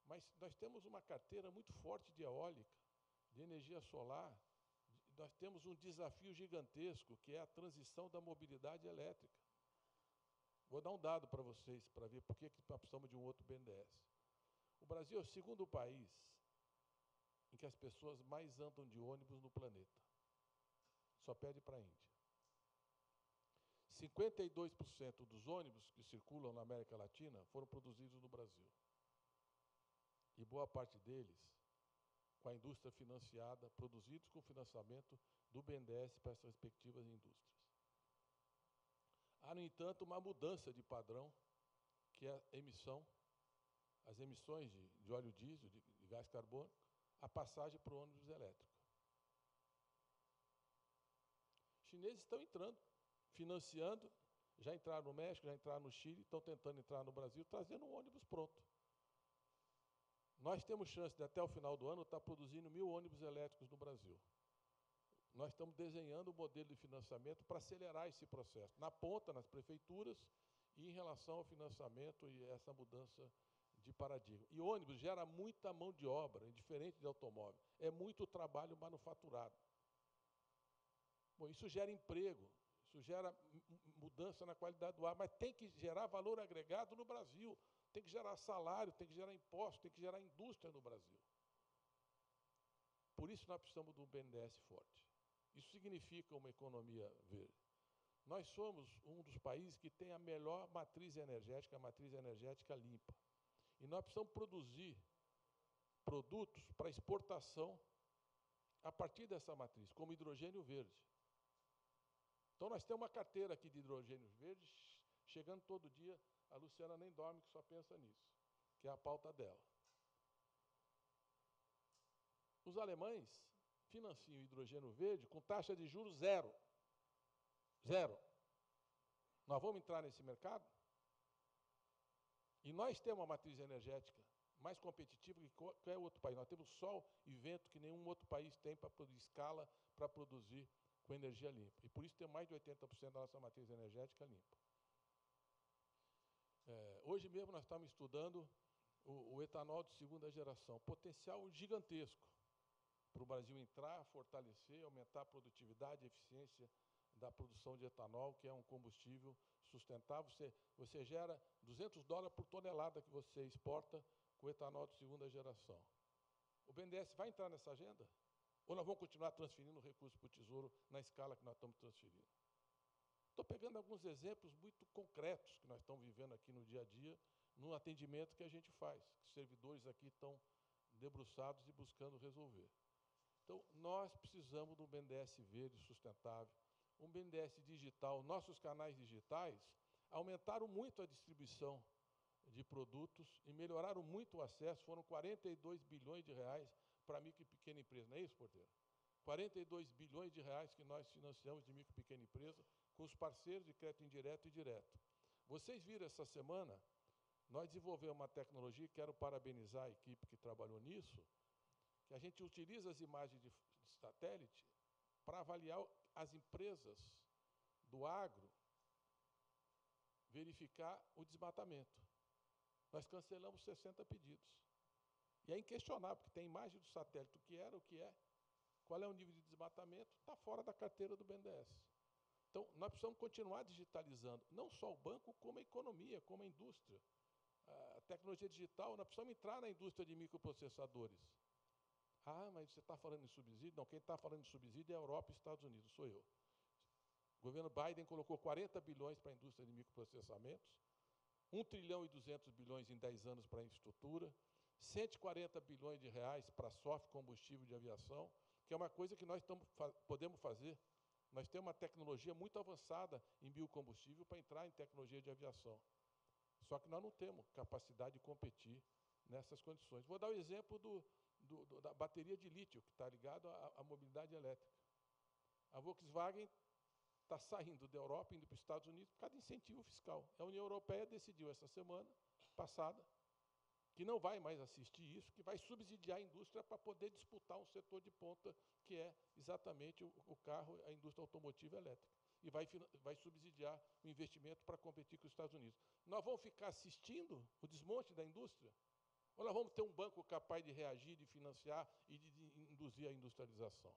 Mas nós temos uma carteira muito forte de eólica, de energia solar. Nós temos um desafio gigantesco, que é a transição da mobilidade elétrica. Vou dar um dado para vocês, para ver por que nós precisamos de um outro BNDES. O Brasil é o segundo país em que as pessoas mais andam de ônibus no planeta. Só perde para a Índia. 52% dos ônibus que circulam na América Latina foram produzidos no Brasil. E boa parte deles com a indústria financiada, produzidos com financiamento do BNDES para essas respectivas indústrias. Há, no entanto, uma mudança de padrão, que é a emissão, as emissões de óleo diesel, de gás carbônico, a passagem para o ônibus elétrico. Os chineses estão entrando, financiando, já entraram no México, já entraram no Chile, estão tentando entrar no Brasil, trazendo um ônibus pronto. Nós temos chance de, até o final do ano, estar produzindo 1.000 ônibus elétricos no Brasil. Nós estamos desenhando um modelo de financiamento para acelerar esse processo, na ponta, nas prefeituras, e em relação ao financiamento e essa mudança de paradigma. E ônibus gera muita mão de obra, diferente de automóvel. É muito trabalho manufaturado. Bom, isso gera emprego, isso gera mudança na qualidade do ar, mas tem que gerar valor agregado no Brasil, tem que gerar salário, tem que gerar imposto, tem que gerar indústria no Brasil. Por isso nós precisamos de um BNDES forte. Isso significa uma economia verde. Nós somos um dos países que tem a melhor matriz energética limpa. E nós precisamos produzir produtos para exportação a partir dessa matriz, como hidrogênio verde. Então, nós temos uma carteira aqui de hidrogênio verde, chegando todo dia, a Luciana nem dorme, que só pensa nisso, que é a pauta dela. Os alemães financiam o hidrogênio verde com taxa de juros zero. Zero. Nós vamos entrar nesse mercado? E nós temos uma matriz energética mais competitiva que qualquer outro país. Nós temos sol e vento que nenhum outro país tem para produzir escala, para produzir com energia limpa. E por isso tem mais de 80% da nossa matriz energética limpa. Hoje mesmo nós estamos estudando o etanol de segunda geração. Potencial gigantesco para o Brasil entrar, fortalecer, aumentar a produtividade e eficiência da produção de etanol, que é um combustível sustentável. Você gera $200 por tonelada que você exporta com etanol de segunda geração. O BNDES vai entrar nessa agenda? Ou nós vamos continuar transferindo recursos para o Tesouro na escala que nós estamos transferindo? Estou pegando alguns exemplos muito concretos que nós estamos vivendo aqui no dia a dia, no atendimento que a gente faz. Os servidores aqui estão debruçados e buscando resolver. Então, nós precisamos de um BNDES verde sustentável, um BNDES digital. Nossos canais digitais aumentaram muito a distribuição de produtos e melhoraram muito o acesso. Foram 42 bilhões de reais para micro e pequena empresa. Não é isso, Porteiro? 42 bilhões de reais que nós financiamos de micro e pequena empresa com os parceiros de crédito indireto e direto. Vocês viram essa semana, nós desenvolvemos uma tecnologia, quero parabenizar a equipe que trabalhou nisso, que a gente utiliza as imagens de satélite para avaliar as empresas do agro, verificar o desmatamento. Nós cancelamos 60 pedidos. E é inquestionável, porque tem imagem do satélite, o que era, o que é, qual é o nível de desmatamento, está fora da carteira do BNDES. Então, nós precisamos continuar digitalizando, não só o banco, como a economia, como a indústria. A tecnologia digital, nós precisamos entrar na indústria de microprocessadores. Ah, mas você está falando em subsídio? Não, quem está falando em subsídio é a Europa e Estados Unidos, sou eu. O governo Biden colocou 40 bilhões para a indústria de microprocessamentos, 1 trilhão e 200 bilhões em 10 anos para a infraestrutura, 140 bilhões de reais para software combustível de aviação, que é uma coisa que nós podemos fazer. Nós temos uma tecnologia muito avançada em biocombustível para entrar em tecnologia de aviação. Só que nós não temos capacidade de competir nessas condições. Vou dar o exemplo da bateria de lítio, que está ligado à mobilidade elétrica. A Volkswagen está saindo da Europa, indo para os Estados Unidos, por causa de incentivo fiscal. A União Europeia decidiu essa semana passada que não vai mais assistir isso, que vai subsidiar a indústria para poder disputar um setor de ponta, que é exatamente o carro, a indústria automotiva elétrica. E vai subsidiar o investimento para competir com os Estados Unidos. Nós vamos ficar assistindo o desmonte da indústria? Ou nós vamos ter um banco capaz de reagir, de financiar e de induzir a industrialização?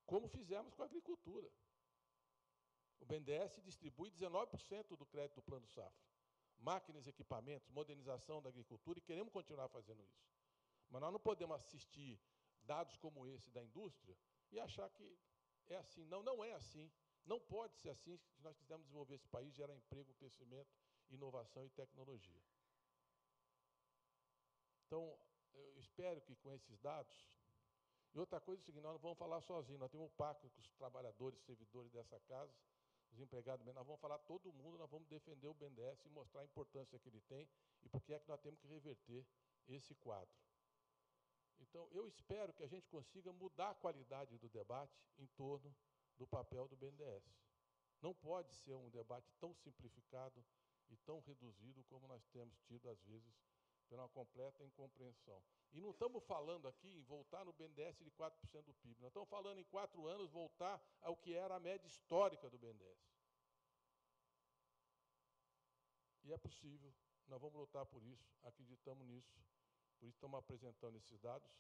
Como fizemos com a agricultura. O BNDES distribui 19% do crédito do Plano Safra. Máquinas, equipamentos, modernização da agricultura, e queremos continuar fazendo isso. Mas nós não podemos assistir dados como esse da indústria e achar que é assim. Não, não é assim. Não pode ser assim se nós quisermos desenvolver esse país, gerar emprego, crescimento, inovação e tecnologia. Então, eu espero que com esses dados... E outra coisa é o seguinte, nós não vamos falar sozinhos, nós temos um pacto com os trabalhadores, servidores dessa casa, os empregados, nós vamos falar todo mundo, nós vamos defender o BNDES e mostrar a importância que ele tem e por que é que nós temos que reverter esse quadro. Então, eu espero que a gente consiga mudar a qualidade do debate em torno do papel do BNDES. Não pode ser um debate tão simplificado e tão reduzido como nós temos tido, às vezes, pela uma completa incompreensão. E não estamos falando aqui em voltar no BNDES de 4% do PIB. Nós estamos falando em 4 anos voltar ao que era a média histórica do BNDES. E é possível, nós vamos lutar por isso, acreditamos nisso. Por isso estamos apresentando esses dados,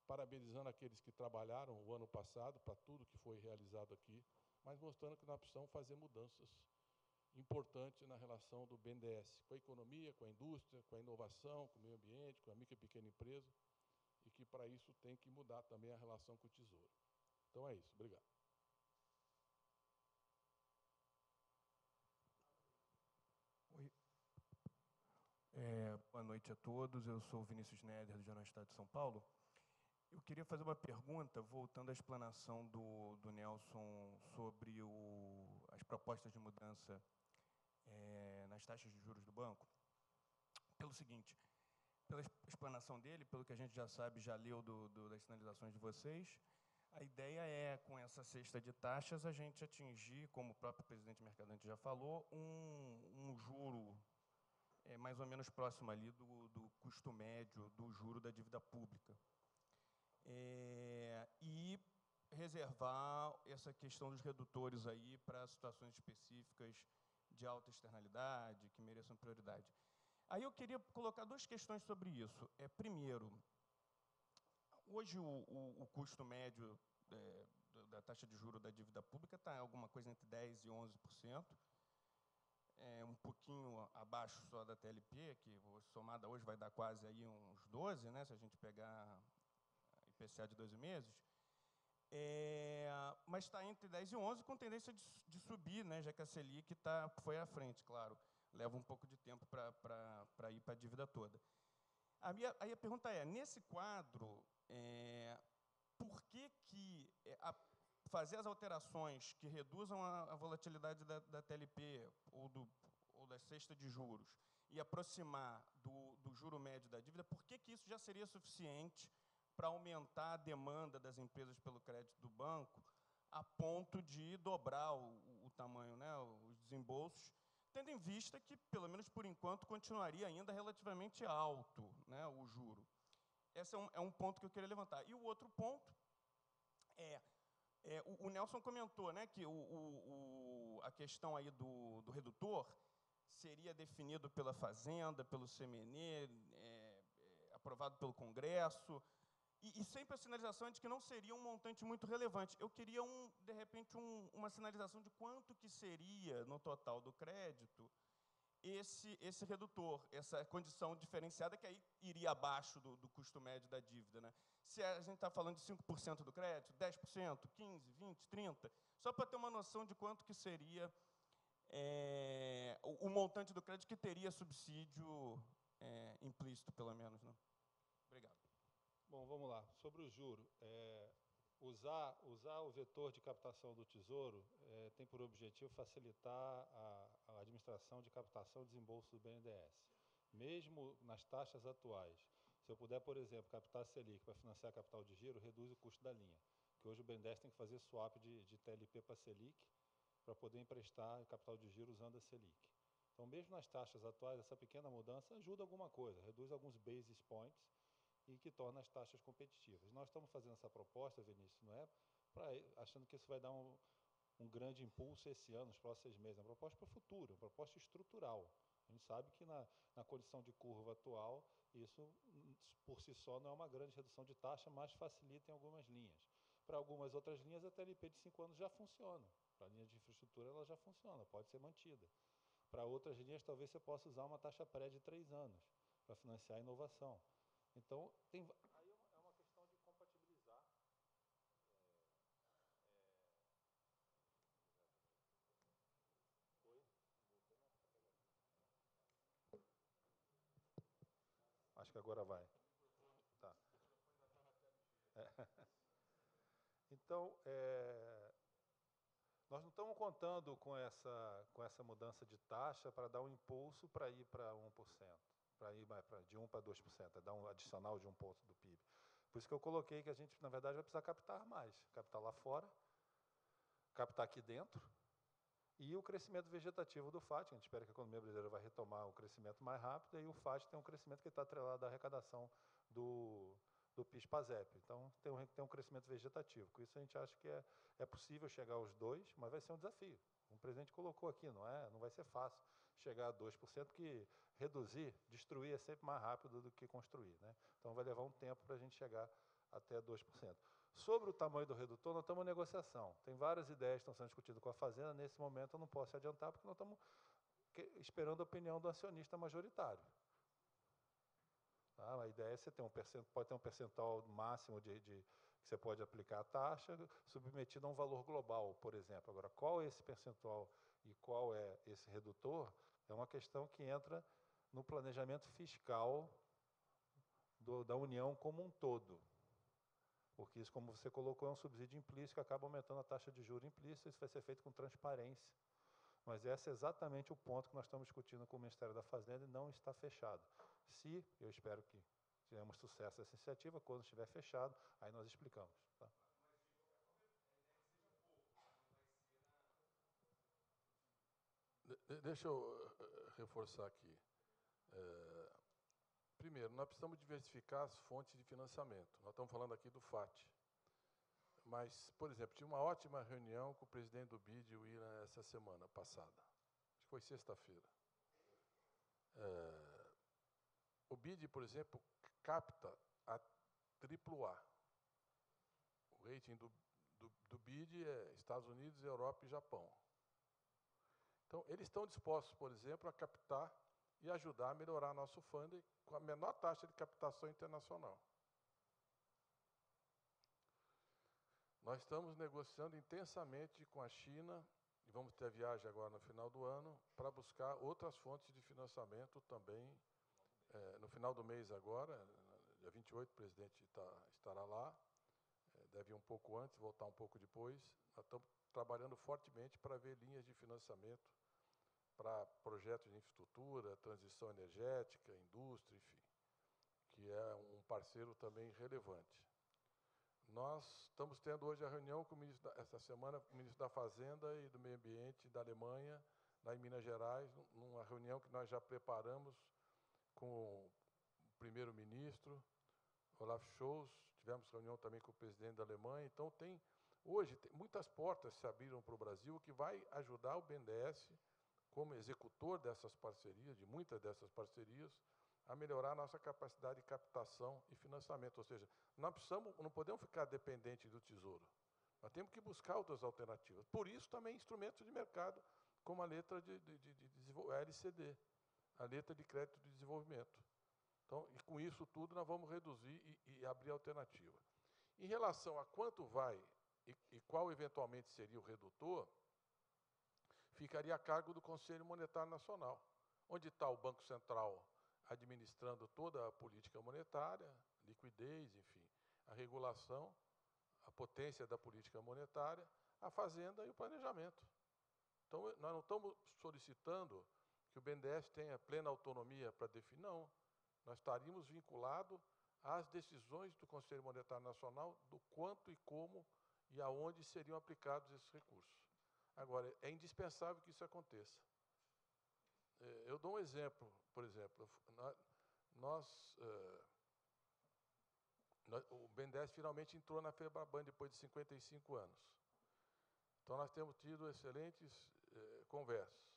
parabenizando aqueles que trabalharam o ano passado para tudo que foi realizado aqui, mas mostrando que nós precisamos fazer mudanças importantes na relação do BNDES com a economia, com a indústria, com a inovação, com o meio ambiente, com a micro e pequena empresa, e que, para isso, tem que mudar também a relação com o Tesouro. Então, é isso. Obrigado. Oi. Boa noite a todos. Eu sou o Vinícius Neder, do Jornal Estado de São Paulo. Eu queria fazer uma pergunta, voltando à explanação do Nelson sobre as propostas de mudança nas taxas de juros do banco. Pelo seguinte, pela explanação dele, pelo que a gente já sabe, já leu das sinalizações de vocês, a ideia é, com essa cesta de taxas, a gente atingir, como o próprio presidente Mercadante já falou, um juro mais ou menos próximo ali do custo médio do juro da dívida pública. E reservar essa questão dos redutores aí para situações específicas de alta externalidade, que mereçam prioridade. Aí eu queria colocar 2 questões sobre isso. Primeiro, hoje o custo médio da taxa de juros da dívida pública está alguma coisa entre 10% e 11%, um pouquinho abaixo só da TLP, que somada hoje vai dar quase aí uns 12%, né, se a gente pegar a IPCA de 12 meses, mas está entre 10% e 11%, com tendência de subir, né, já que a Selic foi à frente, claro. Leva um pouco de tempo para ir para a dívida toda. Aí a pergunta é, nesse quadro, por que fazer as alterações que reduzam a volatilidade da TLP ou da cesta de juros e aproximar do juro médio da dívida, por que isso já seria suficiente para aumentar a demanda das empresas pelo crédito do banco a ponto de dobrar o tamanho, né, os desembolsos, tendo em vista que, pelo menos por enquanto, continuaria ainda relativamente alto, né, o juro. esse é um ponto que eu queria levantar. E o outro ponto o Nelson comentou, né, que a questão aí do redutor seria definido pela Fazenda, pelo CMN, aprovado pelo Congresso, e sempre a sinalização é de que não seria um montante muito relevante. Eu queria, de repente, uma sinalização de quanto que seria, no total do crédito, esse redutor, essa condição diferenciada, que aí iria abaixo do custo médio da dívida. Né? Se a gente está falando de 5% do crédito, 10%, 15%, 20%, 30%, só para ter uma noção de quanto que seria o montante do crédito que teria subsídio implícito, pelo menos. Né? Obrigado. Bom, vamos lá. Sobre o juro, usar o vetor de captação do Tesouro tem por objetivo facilitar a administração de captação e desembolso do BNDES. Mesmo nas taxas atuais, se eu puder, por exemplo, captar a Selic para financiar capital de giro, reduz o custo da linha, que hoje o BNDES tem que fazer swap de TLP para Selic para poder emprestar capital de giro usando a Selic. Então, mesmo nas taxas atuais, essa pequena mudança ajuda alguma coisa, reduz alguns basis points e que torna as taxas competitivas. Nós estamos fazendo essa proposta, Vinícius, não é achando que isso vai dar um grande impulso esse ano, nos próximos 6 meses. É uma proposta para o futuro, uma proposta estrutural. A gente sabe que na condição de curva atual, isso por si só não é uma grande redução de taxa, mas facilita em algumas linhas. Para algumas outras linhas, a TLP de 5 anos já funciona. Para a linha de infraestrutura, ela já funciona, pode ser mantida. Para outras linhas, talvez você possa usar uma taxa pré de 3 anos para financiar a inovação. Então, aí é uma questão de compatibilizar. Acho que agora vai. Tá. Então, nós não estamos contando com essa mudança de taxa para dar um impulso para ir para 1%, para ir de 1% para 2%, dar um adicional de 1 ponto do PIB. Por isso que eu coloquei que a gente, na verdade, vai precisar captar mais. Captar lá fora, captar aqui dentro, e o crescimento vegetativo do FAT. A gente espera que a economia brasileira vai retomar o crescimento mais rápido, e o FAT tem um crescimento que está atrelado à arrecadação do PIS/PASEP. Então, tem um crescimento vegetativo. Com isso, a gente acha que é possível chegar aos 2%, mas vai ser um desafio. O presidente colocou aqui, não vai ser fácil chegar a 2%, porque destruir é sempre mais rápido do que construir. Né? Então, vai levar um tempo para a gente chegar até 2%. Sobre o tamanho do redutor, nós estamos em negociação. Tem várias ideias que estão sendo discutidas com a Fazenda. Nesse momento, eu não posso adiantar, porque nós estamos esperando a opinião do acionista majoritário. Tá? A ideia é você pode ter um percentual máximo que você pode aplicar a taxa, submetido a um valor global, por exemplo. Agora, qual é esse percentual e qual é esse redutor, é uma questão que entra no planejamento fiscal da União como um todo. Porque isso, como você colocou, é um subsídio implícito que acaba aumentando a taxa de juros implícita. Isso vai ser feito com transparência. Mas esse é exatamente o ponto que nós estamos discutindo com o Ministério da Fazenda e não está fechado. Se, eu espero que tenhamos sucesso nessa iniciativa, quando estiver fechado, aí nós explicamos. Tá? Deixa eu reforçar aqui. Primeiro, nós precisamos diversificar as fontes de financiamento. Nós estamos falando aqui do FAT. Mas, por exemplo, tive uma ótima reunião com o presidente do BID, o William, essa semana passada. Acho que foi sexta-feira. O BID, por exemplo, capta a AAA. O rating do BID é Estados Unidos, Europa e Japão. Então, eles estão dispostos, por exemplo, a captar e ajudar a melhorar nosso fundo com a menor taxa de captação internacional. Nós estamos negociando intensamente com a China, e vamos ter a viagem agora no final do ano, para buscar outras fontes de financiamento também. No final do mês agora, dia 28, o presidente estará lá, deve ir um pouco antes, voltar um pouco depois. Nós estamos trabalhando fortemente para ver linhas de financiamento para projetos de infraestrutura, transição energética, indústria, enfim, que é um parceiro também relevante. Nós estamos tendo hoje a reunião com o ministro, essa semana, com o ministro da Fazenda e do Meio Ambiente da Alemanha, lá em Minas Gerais, numa reunião que nós já preparamos com o primeiro-ministro, Olaf Scholz, tivemos reunião também com o presidente da Alemanha. Então, hoje, muitas portas se abriram para o Brasil, o que vai ajudar o BNDES, como executor dessas parcerias, de muitas dessas parcerias, a melhorar a nossa capacidade de captação e financiamento. Ou seja, não podemos ficar dependentes do Tesouro. Nós temos que buscar outras alternativas. Por isso, também, instrumentos de mercado, como a letra a LCD, a letra de crédito de desenvolvimento. Então, e com isso tudo, nós vamos reduzir e abrir alternativa. Em relação a quanto vai e qual eventualmente seria o redutor, ficaria a cargo do Conselho Monetário Nacional, onde está o Banco Central administrando toda a política monetária, liquidez, enfim, a regulação, a potência da política monetária, a fazenda e o planejamento. Então, nós não estamos solicitando que o BNDES tenha plena autonomia para definir, não. Nós estaríamos vinculados às decisões do Conselho Monetário Nacional do quanto e como e aonde seriam aplicados esses recursos. Agora, é indispensável que isso aconteça. Eu dou um exemplo, por exemplo, o BNDES finalmente entrou na FEBRABAN depois de 55 anos. Então, nós temos tido excelentes conversas.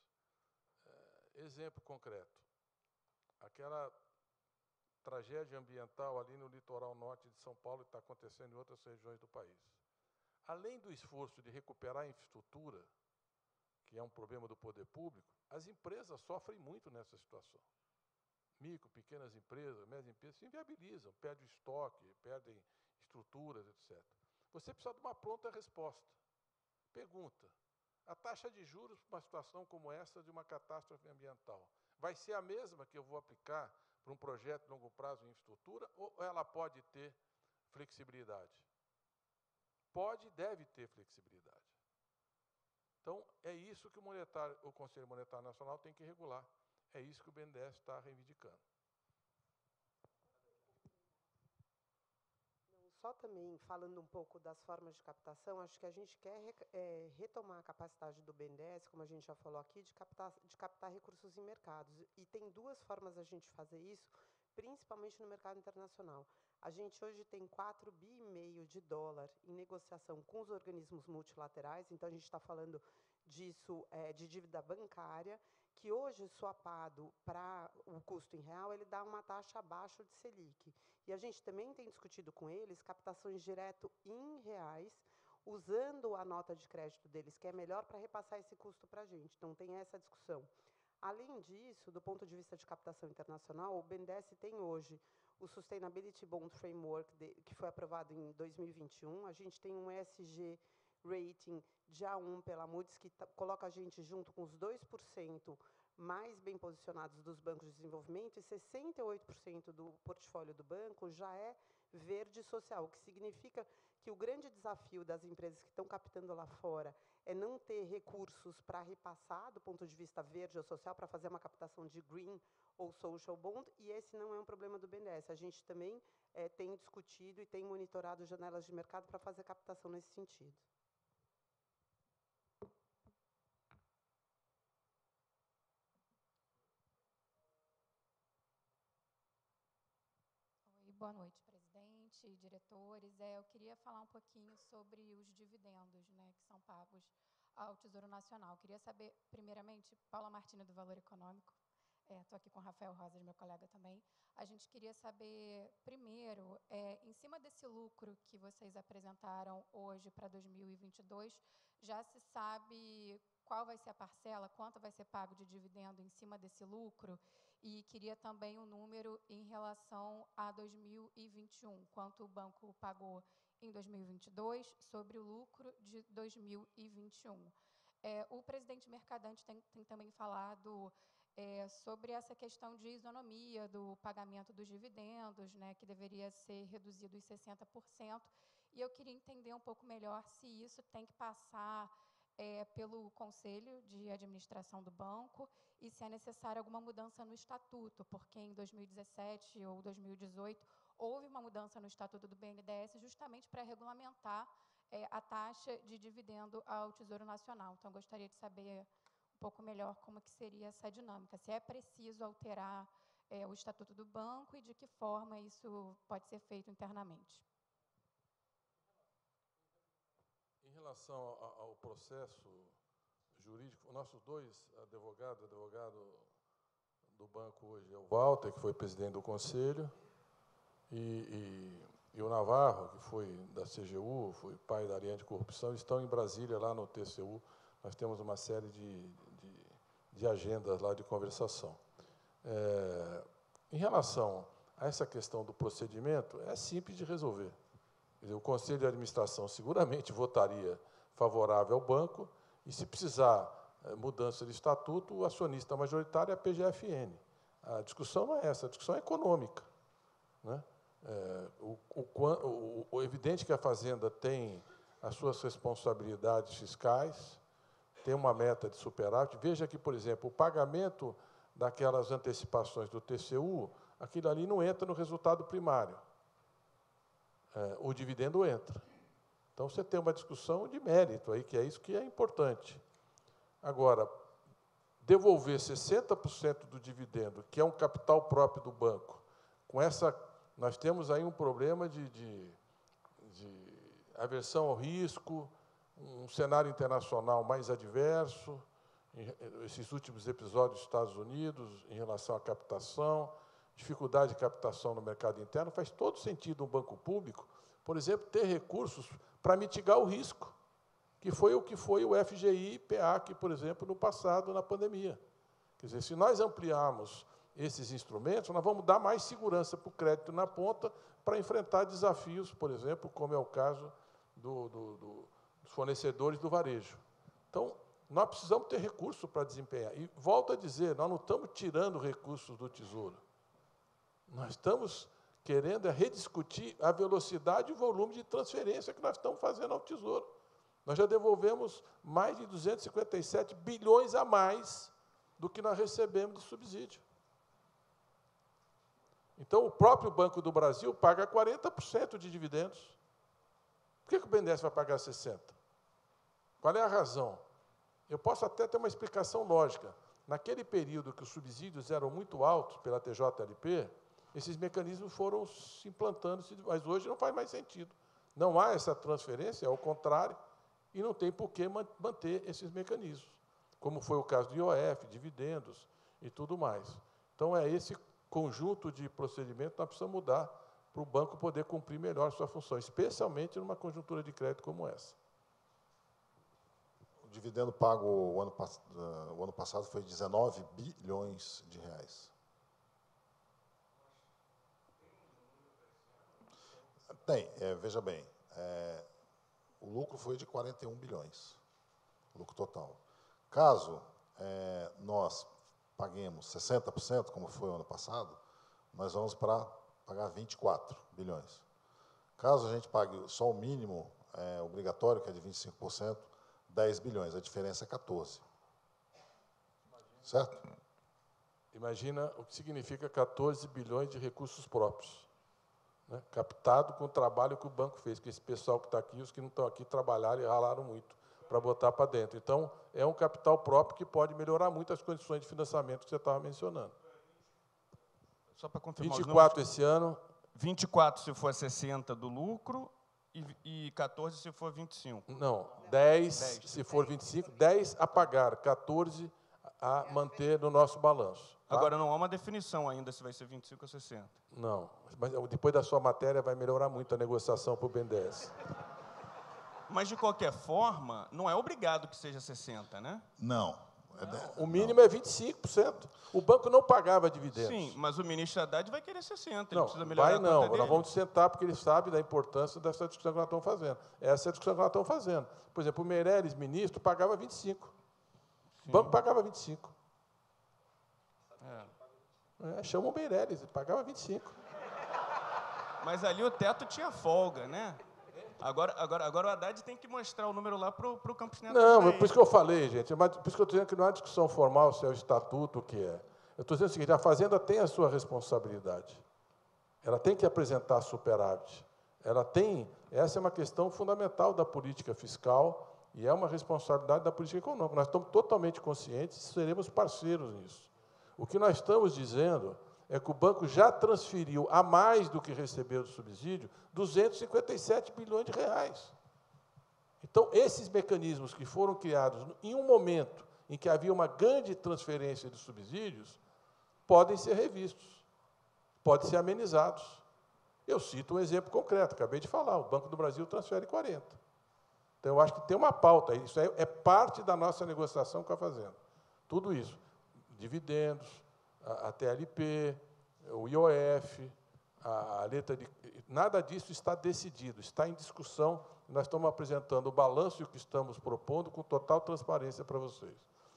Exemplo concreto, aquela tragédia ambiental ali no litoral norte de São Paulo que está acontecendo em outras regiões do país. Além do esforço de recuperar a infraestrutura, que é um problema do poder público, as empresas sofrem muito nessa situação. Micro, pequenas empresas, médias empresas se inviabilizam, perdem o estoque, perdem estruturas, etc. Você precisa de uma pronta resposta. Pergunta, a taxa de juros para uma situação como essa de uma catástrofe ambiental vai ser a mesma que eu vou aplicar para um projeto de longo prazo em infraestrutura ou ela pode ter flexibilidade? Pode e deve ter flexibilidade. Então, é isso que o Conselho Monetário Nacional tem que regular. É isso que o BNDES está reivindicando. Só também falando um pouco das formas de captação, acho que a gente quer retomar a capacidade do BNDES, como a gente já falou aqui, de captar recursos em mercados. E tem duas formas a gente fazer isso, principalmente no mercado internacional. A gente hoje tem 4,5 bi de dólar em negociação com os organismos multilaterais, então a gente está falando disso, de dívida bancária, que hoje, swapado para o custo em real, ele dá uma taxa abaixo de Selic. E a gente também tem discutido com eles captações direto em reais, usando a nota de crédito deles, que é melhor para repassar esse custo para a gente. Então, tem essa discussão. Além disso, do ponto de vista de captação internacional, o BNDES tem hoje o Sustainability Bond Framework, que foi aprovado em 2021. A gente tem um ESG rating de A1 pela Moody's, que coloca a gente junto com os 2% mais bem posicionados dos bancos de desenvolvimento, e 68% do portfólio do banco já é verde social, o que significa que o grande desafio das empresas que estão captando lá fora é não ter recursos para repassar, do ponto de vista verde ou social, para fazer uma captação de green ou social bond, e esse não é um problema do BNDES. A gente também tem discutido e tem monitorado janelas de mercado para fazer captação nesse sentido. Boa noite, presidente, diretores. Eu queria falar um pouquinho sobre os dividendos, né, que são pagos ao Tesouro Nacional. Queria saber, primeiramente, Paula Martini, do Valor Econômico, estou aqui com o Rafael Rosas, meu colega também. A gente queria saber, primeiro, em cima desse lucro que vocês apresentaram hoje para 2022, já se sabe qual vai ser a parcela, quanto vai ser pago de dividendo em cima desse lucro? E queria também um número em relação a 2021, quanto o banco pagou em 2022 sobre o lucro de 2021. O presidente Mercadante tem também falado sobre essa questão de isonomia do pagamento dos dividendos, né, que deveria ser reduzido em 60%, e eu queria entender um pouco melhor se isso tem que passar pelo Conselho de Administração do Banco e se é necessária alguma mudança no Estatuto, porque em 2017 ou 2018 houve uma mudança no Estatuto do BNDES justamente para regulamentar a taxa de dividendo ao Tesouro Nacional. Então, gostaria de saber um pouco melhor como que seria essa dinâmica, se é preciso alterar o estatuto do banco e de que forma isso pode ser feito internamente. Em relação ao processo jurídico, nossos dois advogados, o advogado do banco hoje é o Walter, que foi presidente do conselho, e o Navarro, que foi da CGU, foi pai da área de corrupção, estão em Brasília, lá no TCU. Nós temos uma série de agendas lá de conversação. Em relação a essa questão do procedimento, é simples de resolver. Quer dizer, o Conselho de Administração seguramente votaria favorável ao banco, e, se precisar mudança de estatuto, o acionista majoritário é a PGFN. A discussão não é essa, a discussão é econômica, né? O evidente que a Fazenda tem as suas responsabilidades fiscais, tem uma meta de superávit. Veja que, por exemplo, o pagamento daquelas antecipações do TCU, aquilo ali não entra no resultado primário. O dividendo entra. Então, você tem uma discussão de mérito aí, que é isso que é importante. Agora, devolver 60% do dividendo, que é um capital próprio do banco, com essa, nós temos aí um problema de aversão ao risco, um cenário internacional mais adverso, esses últimos episódios dos Estados Unidos, em relação à captação, dificuldade de captação no mercado interno, faz todo sentido um banco público, por exemplo, ter recursos para mitigar o risco, que foi o FGI e PEAC, por exemplo, no passado, na pandemia. Quer dizer, se nós ampliarmos esses instrumentos, nós vamos dar mais segurança para o crédito na ponta para enfrentar desafios, por exemplo, como é o caso dos fornecedores do varejo. Então, nós precisamos ter recurso para desempenhar. E, volto a dizer, nós não estamos tirando recursos do Tesouro. Nós estamos querendo rediscutir a velocidade e o volume de transferência que nós estamos fazendo ao Tesouro. Nós já devolvemos mais de 257 bilhões a mais do que nós recebemos de subsídio. Então, o próprio Banco do Brasil paga 40% de dividendos. Por que o BNDES vai pagar 60%? Qual é a razão? Eu posso até ter uma explicação lógica. Naquele período que os subsídios eram muito altos pela TJLP, esses mecanismos foram se implantando, mas hoje não faz mais sentido. Não há essa transferência, ao contrário, e não tem por que manter esses mecanismos, como foi o caso do IOF, dividendos e tudo mais. Então, é esse conjunto de procedimentos que nós precisamos mudar para o banco poder cumprir melhor a sua função, especialmente numa conjuntura de crédito como essa. O dividendo pago o ano passado foi 19 bilhões de reais. Tem, veja bem, o lucro foi de 41 bilhões, o lucro total. Caso nós paguemos 60%, como foi o ano passado, nós vamos para pagar 24 bilhões. Caso a gente pague só o mínimo obrigatório, que é de 25%, 10 bilhões, a diferença é 14. Certo? Imagina o que significa 14 bilhões de recursos próprios, né, captado com o trabalho que o banco fez, que esse pessoal que está aqui, os que não estão aqui, trabalharam e ralaram muito para botar para dentro. Então, é um capital próprio que pode melhorar muito as condições de financiamento que você estava mencionando. Só para confirmar 24 esse ano. 24 se for 60 do lucro e 14 se for 25. Não, 10 se for 25, 10 a pagar, 14 a manter no nosso balanço. Tá? Agora, não há uma definição ainda se vai ser 25 ou 60. Não, mas depois da sua matéria vai melhorar muito a negociação para o BNDES. Mas, de qualquer forma, não é obrigado que seja 60, né? Não. O mínimo é 25%. O banco não pagava dividendos. Sim, mas o ministro Haddad vai querer 60, ele não, precisa melhorar a conta dele. Nós vamos sentar porque ele sabe da importância dessa discussão que nós estamos fazendo. Essa é a discussão que nós estamos fazendo. Por exemplo, o Meirelles, ministro, pagava 25%. Sim. O banco pagava 25%. Chama o Meirelles, ele pagava 25%. Mas ali o teto tinha folga, né? Agora o Haddad tem que mostrar o número lá para o Campos Neto. Não, por isso que eu falei, gente. Mas por isso que eu estou dizendo que não há discussão formal se é o estatuto o que é. Eu estou dizendo o seguinte, a Fazenda tem a sua responsabilidade. Ela tem que apresentar superávit. Essa é uma questão fundamental da política fiscal e é uma responsabilidade da política econômica. Nós estamos totalmente conscientes e seremos parceiros nisso. O que nós estamos dizendo é que o banco já transferiu, a mais do que recebeu do subsídio, 257 bilhões de reais. Então, esses mecanismos que foram criados em um momento em que havia uma grande transferência de subsídios, podem ser revistos, podem ser amenizados. Eu cito um exemplo concreto, acabei de falar, o Banco do Brasil transfere 40. Então, eu acho que tem uma pauta, isso é parte da nossa negociação com a Fazenda. Tudo isso, dividendos, a TLP, o IOF, a letra de... Nada disso está decidido, está em discussão. Nós estamos apresentando o balanço e o que estamos propondo com total transparência para vocês.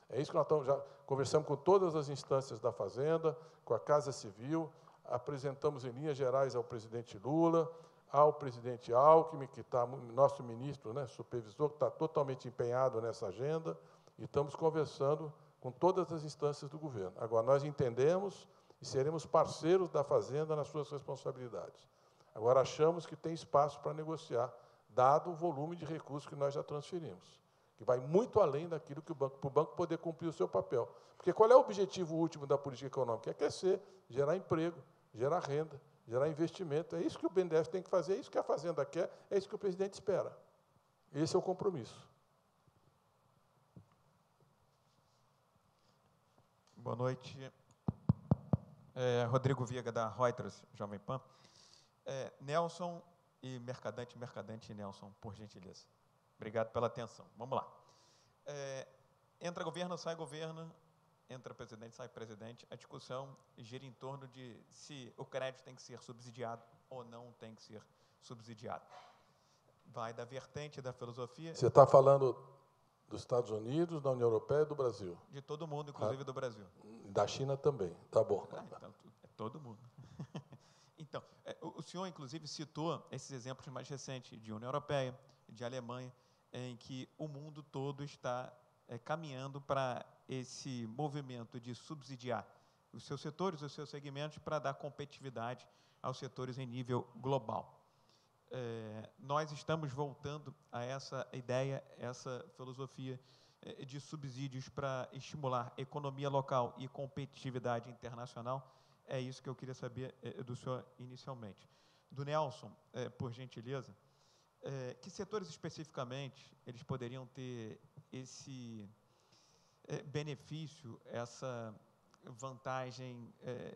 É isso que nós já conversamos com todas as instâncias da Fazenda, com a Casa Civil, apresentamos em linhas gerais ao presidente Lula, ao presidente Alckmin, que está, nosso ministro, né, supervisor, que está totalmente empenhado nessa agenda, e estamos conversando com todas as instâncias do governo. Agora, nós entendemos e seremos parceiros da Fazenda nas suas responsabilidades. Agora, achamos que tem espaço para negociar, dado o volume de recursos que nós já transferimos, que vai muito além daquilo que para o banco poder cumprir o seu papel. Porque qual é o objetivo último da política econômica? É crescer, gerar emprego, gerar renda, gerar investimento. É isso que o BNDES tem que fazer, é isso que a Fazenda quer, é isso que o presidente espera. Esse é o compromisso. Boa noite. Rodrigo Viega, da Reuters, Jovem Pan. Nelson e Mercadante e Nelson, por gentileza. Obrigado pela atenção. Vamos lá. Entra governo, sai governo, entra presidente, sai presidente. A discussão gira em torno de se o crédito tem que ser subsidiado ou não tem que ser subsidiado. Vai da vertente da filosofia... Você está falando dos Estados Unidos, da União Europeia e do Brasil? De todo mundo, inclusive do Brasil. Da China também, tá bom. Então, é todo mundo. Então, o senhor, inclusive, citou esses exemplos mais recentes de União Europeia, de Alemanha, em que o mundo todo está caminhando para esse movimento de subsidiar os seus setores, os seus segmentos, para dar competitividade aos setores em nível global. Nós estamos voltando a essa ideia, essa filosofia de subsídios para estimular economia local e competitividade internacional. É isso que eu queria saber do senhor inicialmente. Do Nelson, por gentileza, que setores especificamente eles poderiam ter esse benefício, essa vantagem,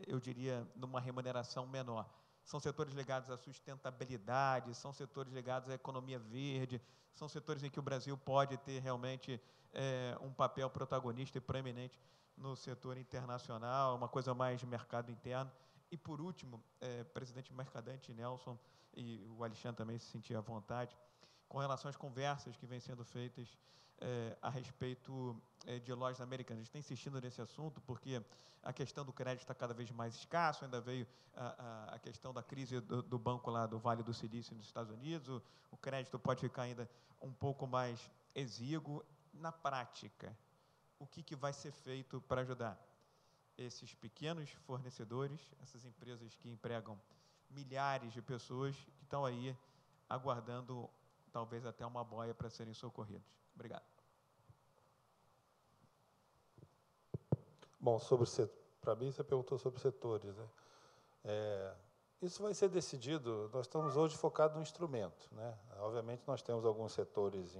eu diria, numa remuneração menor? São setores ligados à sustentabilidade, são setores ligados à economia verde, são setores em que o Brasil pode ter realmente um papel protagonista e preeminente no setor internacional, uma coisa mais de mercado interno. E, por último, presidente Mercadante, Nelson, e o Alexandre também se sentia à vontade, com relação às conversas que vêm sendo feitas a respeito de lojas americanas. A gente está insistindo nesse assunto porque a questão do crédito está cada vez mais escasso, ainda veio a questão da crise do banco lá do Vale do Silício nos Estados Unidos, o crédito pode ficar ainda um pouco mais exíguo. Na prática, o que vai ser feito para ajudar esses pequenos fornecedores, essas empresas que empregam milhares de pessoas que estão aí aguardando talvez até uma boia para serem socorridos? Obrigado. Bom, para mim, você perguntou sobre setores, né? Isso vai ser decidido, nós estamos hoje focados no instrumento, né? Obviamente, nós temos alguns setores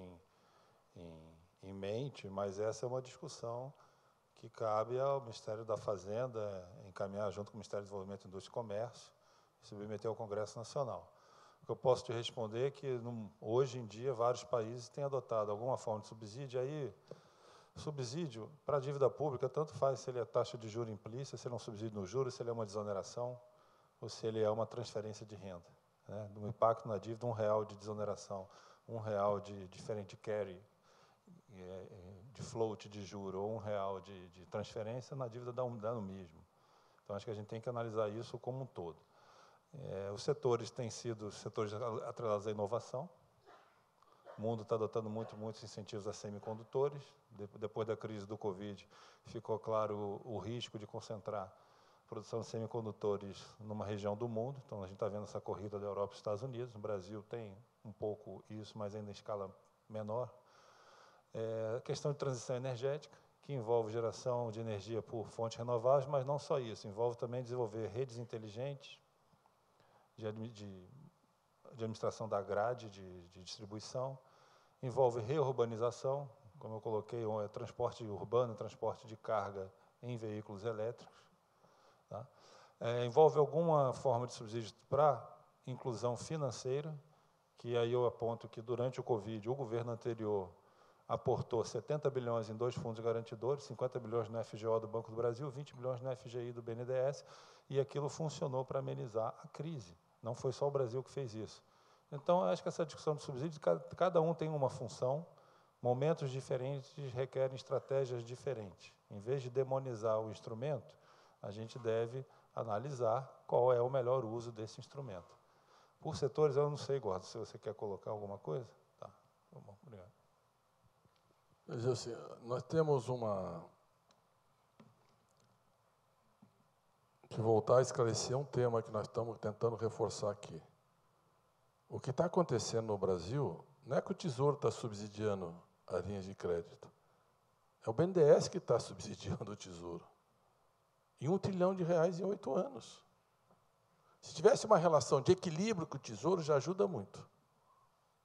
em mente, mas essa é uma discussão que cabe ao Ministério da Fazenda encaminhar junto com o Ministério do Desenvolvimento, Indústria e Comércio e submeter ao Congresso Nacional. O que eu posso te responder é que, hoje em dia, vários países têm adotado alguma forma de subsídio. Aí, subsídio para a dívida pública, tanto faz se ele é taxa de juros implícita, se ele é um subsídio no juros, se ele é uma desoneração, ou se ele é uma transferência de renda, né? Do impacto na dívida, R$1 de desoneração, R$1 de diferente carry, de float de juro, ou R$1 de transferência, na dívida dá no mesmo. Então, acho que a gente tem que analisar isso como um todo. Os setores têm sido setores atrelados à inovação. O mundo está adotando muitos incentivos a semicondutores. Depois da crise do Covid, ficou claro o risco de concentrar a produção de semicondutores numa região do mundo. Então, a gente está vendo essa corrida da Europa e dos Estados Unidos. O Brasil tem um pouco isso, mas ainda em escala menor. A questão de transição energética, que envolve geração de energia por fontes renováveis, mas não só isso, envolve também desenvolver redes inteligentes de administração da grade de distribuição, envolve reurbanização, como eu coloquei, transporte urbano, transporte de carga em veículos elétricos. Tá? Envolve alguma forma de subsídio para inclusão financeira, que aí eu aponto que, durante o Covid, o governo anterior aportou 70 bilhões em 2 fundos garantidores, 50 bilhões no FGO do Banco do Brasil, 20 bilhões no FGI do BNDES, e aquilo funcionou para amenizar a crise. Não foi só o Brasil que fez isso. Então, acho que essa discussão de subsídios, cada um tem uma função, momentos diferentes requerem estratégias diferentes. Em vez de demonizar o instrumento, a gente deve analisar qual é o melhor uso desse instrumento. Por setores, eu não sei, Gordo, se você quer colocar alguma coisa. Tá, tá bom, obrigado. Mas, assim, nós temos que voltar a esclarecer um tema que nós estamos tentando reforçar aqui. O que está acontecendo no Brasil não é que o Tesouro está subsidiando as linhas de crédito. É o BNDES que está subsidiando o Tesouro. E R$1 trilhão em 8 anos. Se tivesse uma relação de equilíbrio com o Tesouro, já ajuda muito.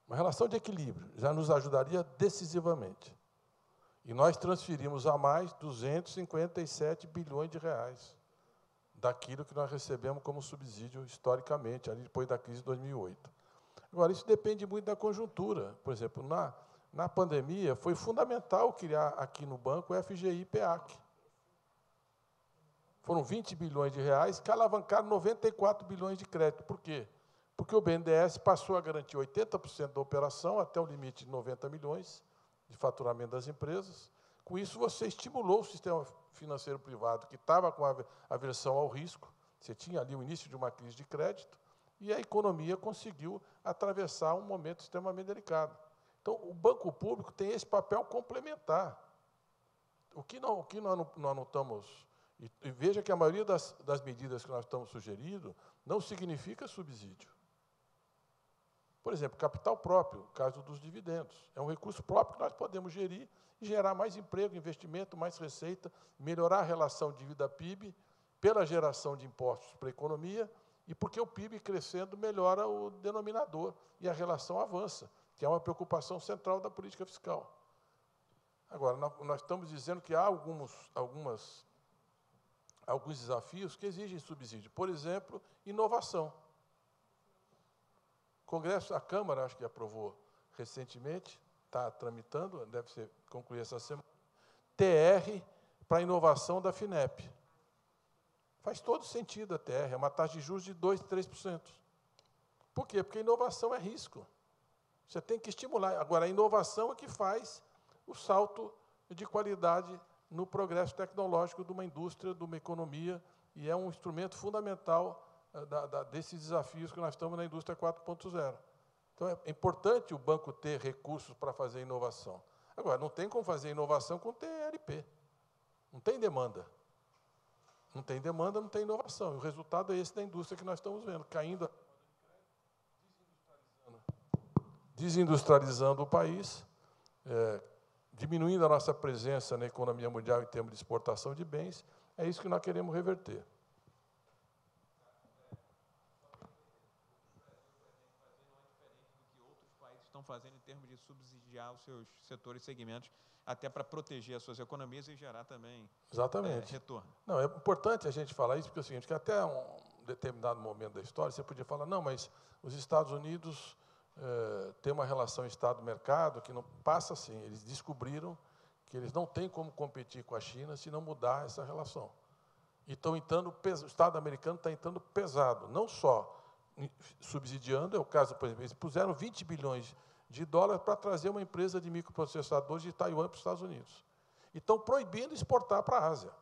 Uma relação de equilíbrio já nos ajudaria decisivamente. E nós transferimos a mais 257 bilhões de reais daquilo que nós recebemos como subsídio historicamente, ali depois da crise de 2008. Agora, isso depende muito da conjuntura. Por exemplo, na pandemia, foi fundamental criar aqui no banco o FGI e PEAC. Foram 20 bilhões de reais que alavancaram 94 bilhões de crédito. Por quê? Porque o BNDES passou a garantir 80% da operação até o limite de 90 milhões de faturamento das empresas. Com isso, você estimulou o sistema financeiro privado, que estava com a aversão ao risco. Você tinha ali o início de uma crise de crédito, e a economia conseguiu atravessar um momento extremamente delicado. Então, o banco público tem esse papel complementar. O que nós não estamos... E veja que a maioria das medidas que nós estamos sugerindo não significa subsídio. Por exemplo, capital próprio, o caso dos dividendos. É um recurso próprio que nós podemos gerir e gerar mais emprego, investimento, mais receita, melhorar a relação dívida-PIB pela geração de impostos para a economia e porque o PIB crescendo melhora o denominador e a relação avança, que é uma preocupação central da política fiscal. Agora, nós estamos dizendo que há alguns desafios que exigem subsídio. Por exemplo, inovação. O Congresso, a Câmara, acho que aprovou recentemente, está tramitando, deve concluir essa semana, TR para a inovação da FINEP. Faz todo sentido a TR, é uma taxa de juros de 2%, 3%. Por quê? Porque inovação é risco. Você tem que estimular. Agora, a inovação é que faz o salto de qualidade no progresso tecnológico de uma indústria, de uma economia, e é um instrumento fundamental desses desafios que nós estamos na indústria 4.0. Então, é importante o banco ter recursos para fazer inovação. Agora, não tem como fazer inovação com TLP. Não tem demanda. Não tem demanda, não tem inovação. E o resultado é esse da indústria que nós estamos vendo, caindo, desindustrializando o país, diminuindo a nossa presença na economia mundial em termos de exportação de bens. É isso que nós queremos reverter. Estão fazendo em termos de subsidiar os seus setores e segmentos, até para proteger as suas economias e gerar também retorno. Não, é importante a gente falar isso, porque é o seguinte, que até um determinado momento da história, você podia falar, não, mas os Estados Unidos têm uma relação Estado-mercado que não passa assim. Eles descobriram que eles não têm como competir com a China se não mudar essa relação. E estão entrando, o Estado americano está entrando pesado, não só subsidiando, é o caso, por exemplo, eles puseram 20 bilhões de dólares para trazer uma empresa de microprocessadores de Taiwan para os Estados Unidos. E estão proibindo exportar para a Ásia.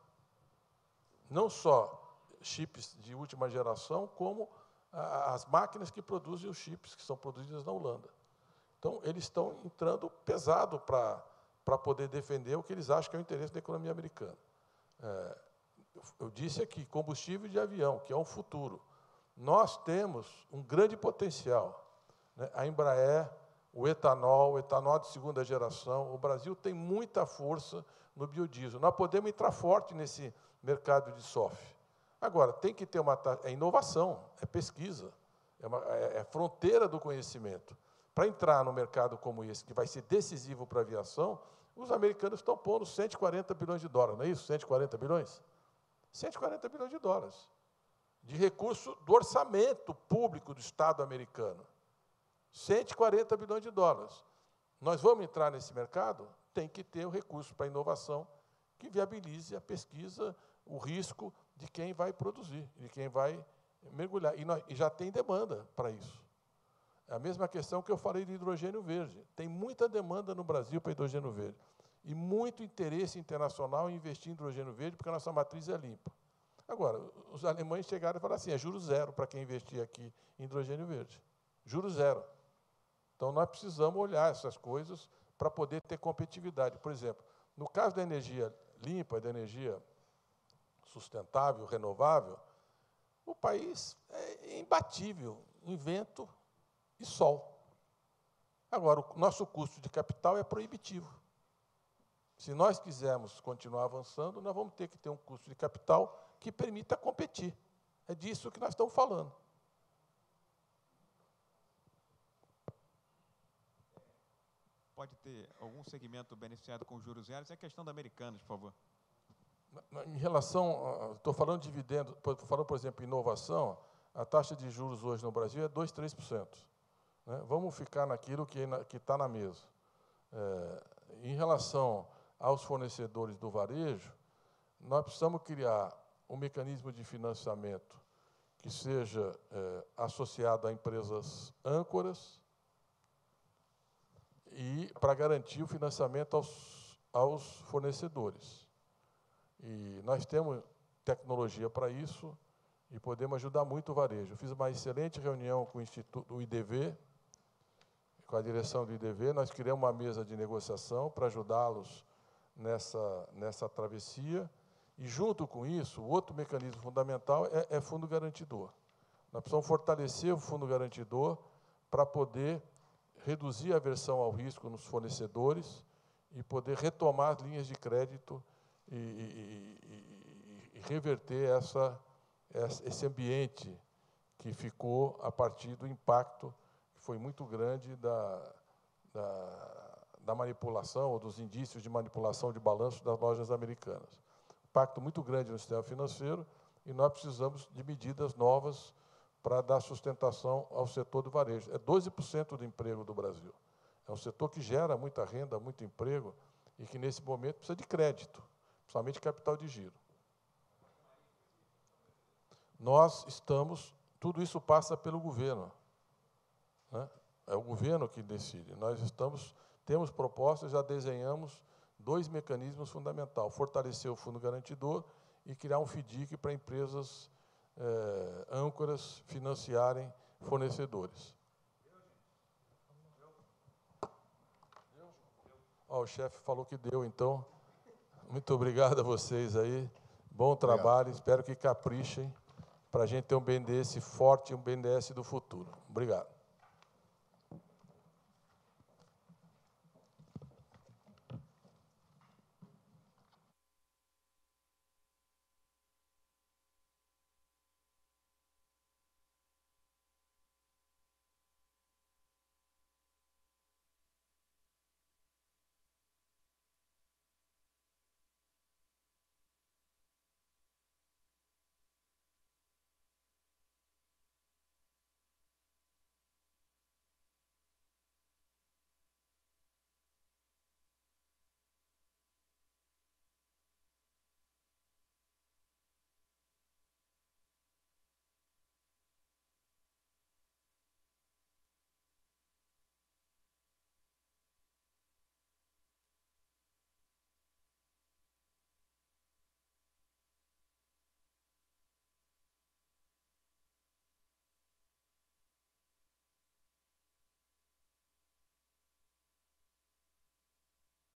Não só chips de última geração, como as máquinas que produzem os chips, que são produzidas na Holanda. Então, eles estão entrando pesado para poder defender o que eles acham que é o interesse da economia americana. Eu disse aqui, combustível de avião, que é o futuro. Nós temos um grande potencial, né? A Embraer, o etanol de segunda geração. O Brasil tem muita força no biodiesel. Nós podemos entrar forte nesse mercado de SOF. Agora, tem que ter é inovação, é pesquisa, é fronteira do conhecimento. Para entrar no mercado como esse, que vai ser decisivo para a aviação, os americanos estão pondo 140 bilhões de dólares, não é isso? 140 bilhões? 140 bilhões de dólares de recurso do orçamento público do Estado americano. 140 bilhões de dólares. Nós vamos entrar nesse mercado? Tem que ter o recurso para a inovação que viabilize a pesquisa, o risco de quem vai produzir, de quem vai mergulhar. E já tem demanda para isso. É a mesma questão que eu falei de hidrogênio verde. Tem muita demanda no Brasil para hidrogênio verde. E muito interesse internacional em investir em hidrogênio verde, porque a nossa matriz é limpa. Agora, os alemães chegaram e falaram assim, é juro zero para quem investir aqui em hidrogênio verde. Juro zero. Então, nós precisamos olhar essas coisas para poder ter competitividade. Por exemplo, no caso da energia limpa, da energia sustentável, renovável, o país é imbatível em vento e sol. Agora, o nosso custo de capital é proibitivo. Se nós quisermos continuar avançando, nós vamos ter que ter um custo de capital que permita competir. É disso que nós estamos falando. Pode ter algum segmento beneficiado com juros zero? Essa é a questão da Americanas, por favor. Em relação, estou falando de dividendos, estou falando, por exemplo, inovação, a taxa de juros hoje no Brasil é 2%, 3%. Né? Vamos ficar naquilo que está na mesa. Em relação aos fornecedores do varejo, nós precisamos criar um mecanismo de financiamento que seja associado a empresas âncoras e para garantir o financiamento aos fornecedores. E nós temos tecnologia para isso e podemos ajudar muito o varejo. Eu fiz uma excelente reunião com o Instituto do IDV, com a direção do IDV, nós criamos uma mesa de negociação para ajudá-los nessa travessia. E, junto com isso, o outro mecanismo fundamental é fundo garantidor. Nós precisamos fortalecer o fundo garantidor para poder reduzir a aversão ao risco nos fornecedores e poder retomar as linhas de crédito e reverter esse ambiente que ficou a partir do impacto que foi muito grande da manipulação ou dos indícios de manipulação de balanço das lojas americanas. Impacto muito grande no sistema financeiro e nós precisamos de medidas novas para dar sustentação ao setor do varejo. É 12% do emprego do Brasil. É um setor que gera muita renda, muito emprego e que, nesse momento, precisa de crédito, principalmente capital de giro. Nós estamos... Tudo isso passa pelo governo. Né? É o governo que decide. Nós temos propostas, já desenhamos 2 mecanismos fundamentais: fortalecer o fundo garantidor e criar um FDIC para empresas âncoras financiarem fornecedores. O chefe falou que deu, então. Muito obrigado a vocês aí. Bom trabalho, espero que caprichem para a gente ter um BNDES forte e um BNDES do futuro. Obrigado.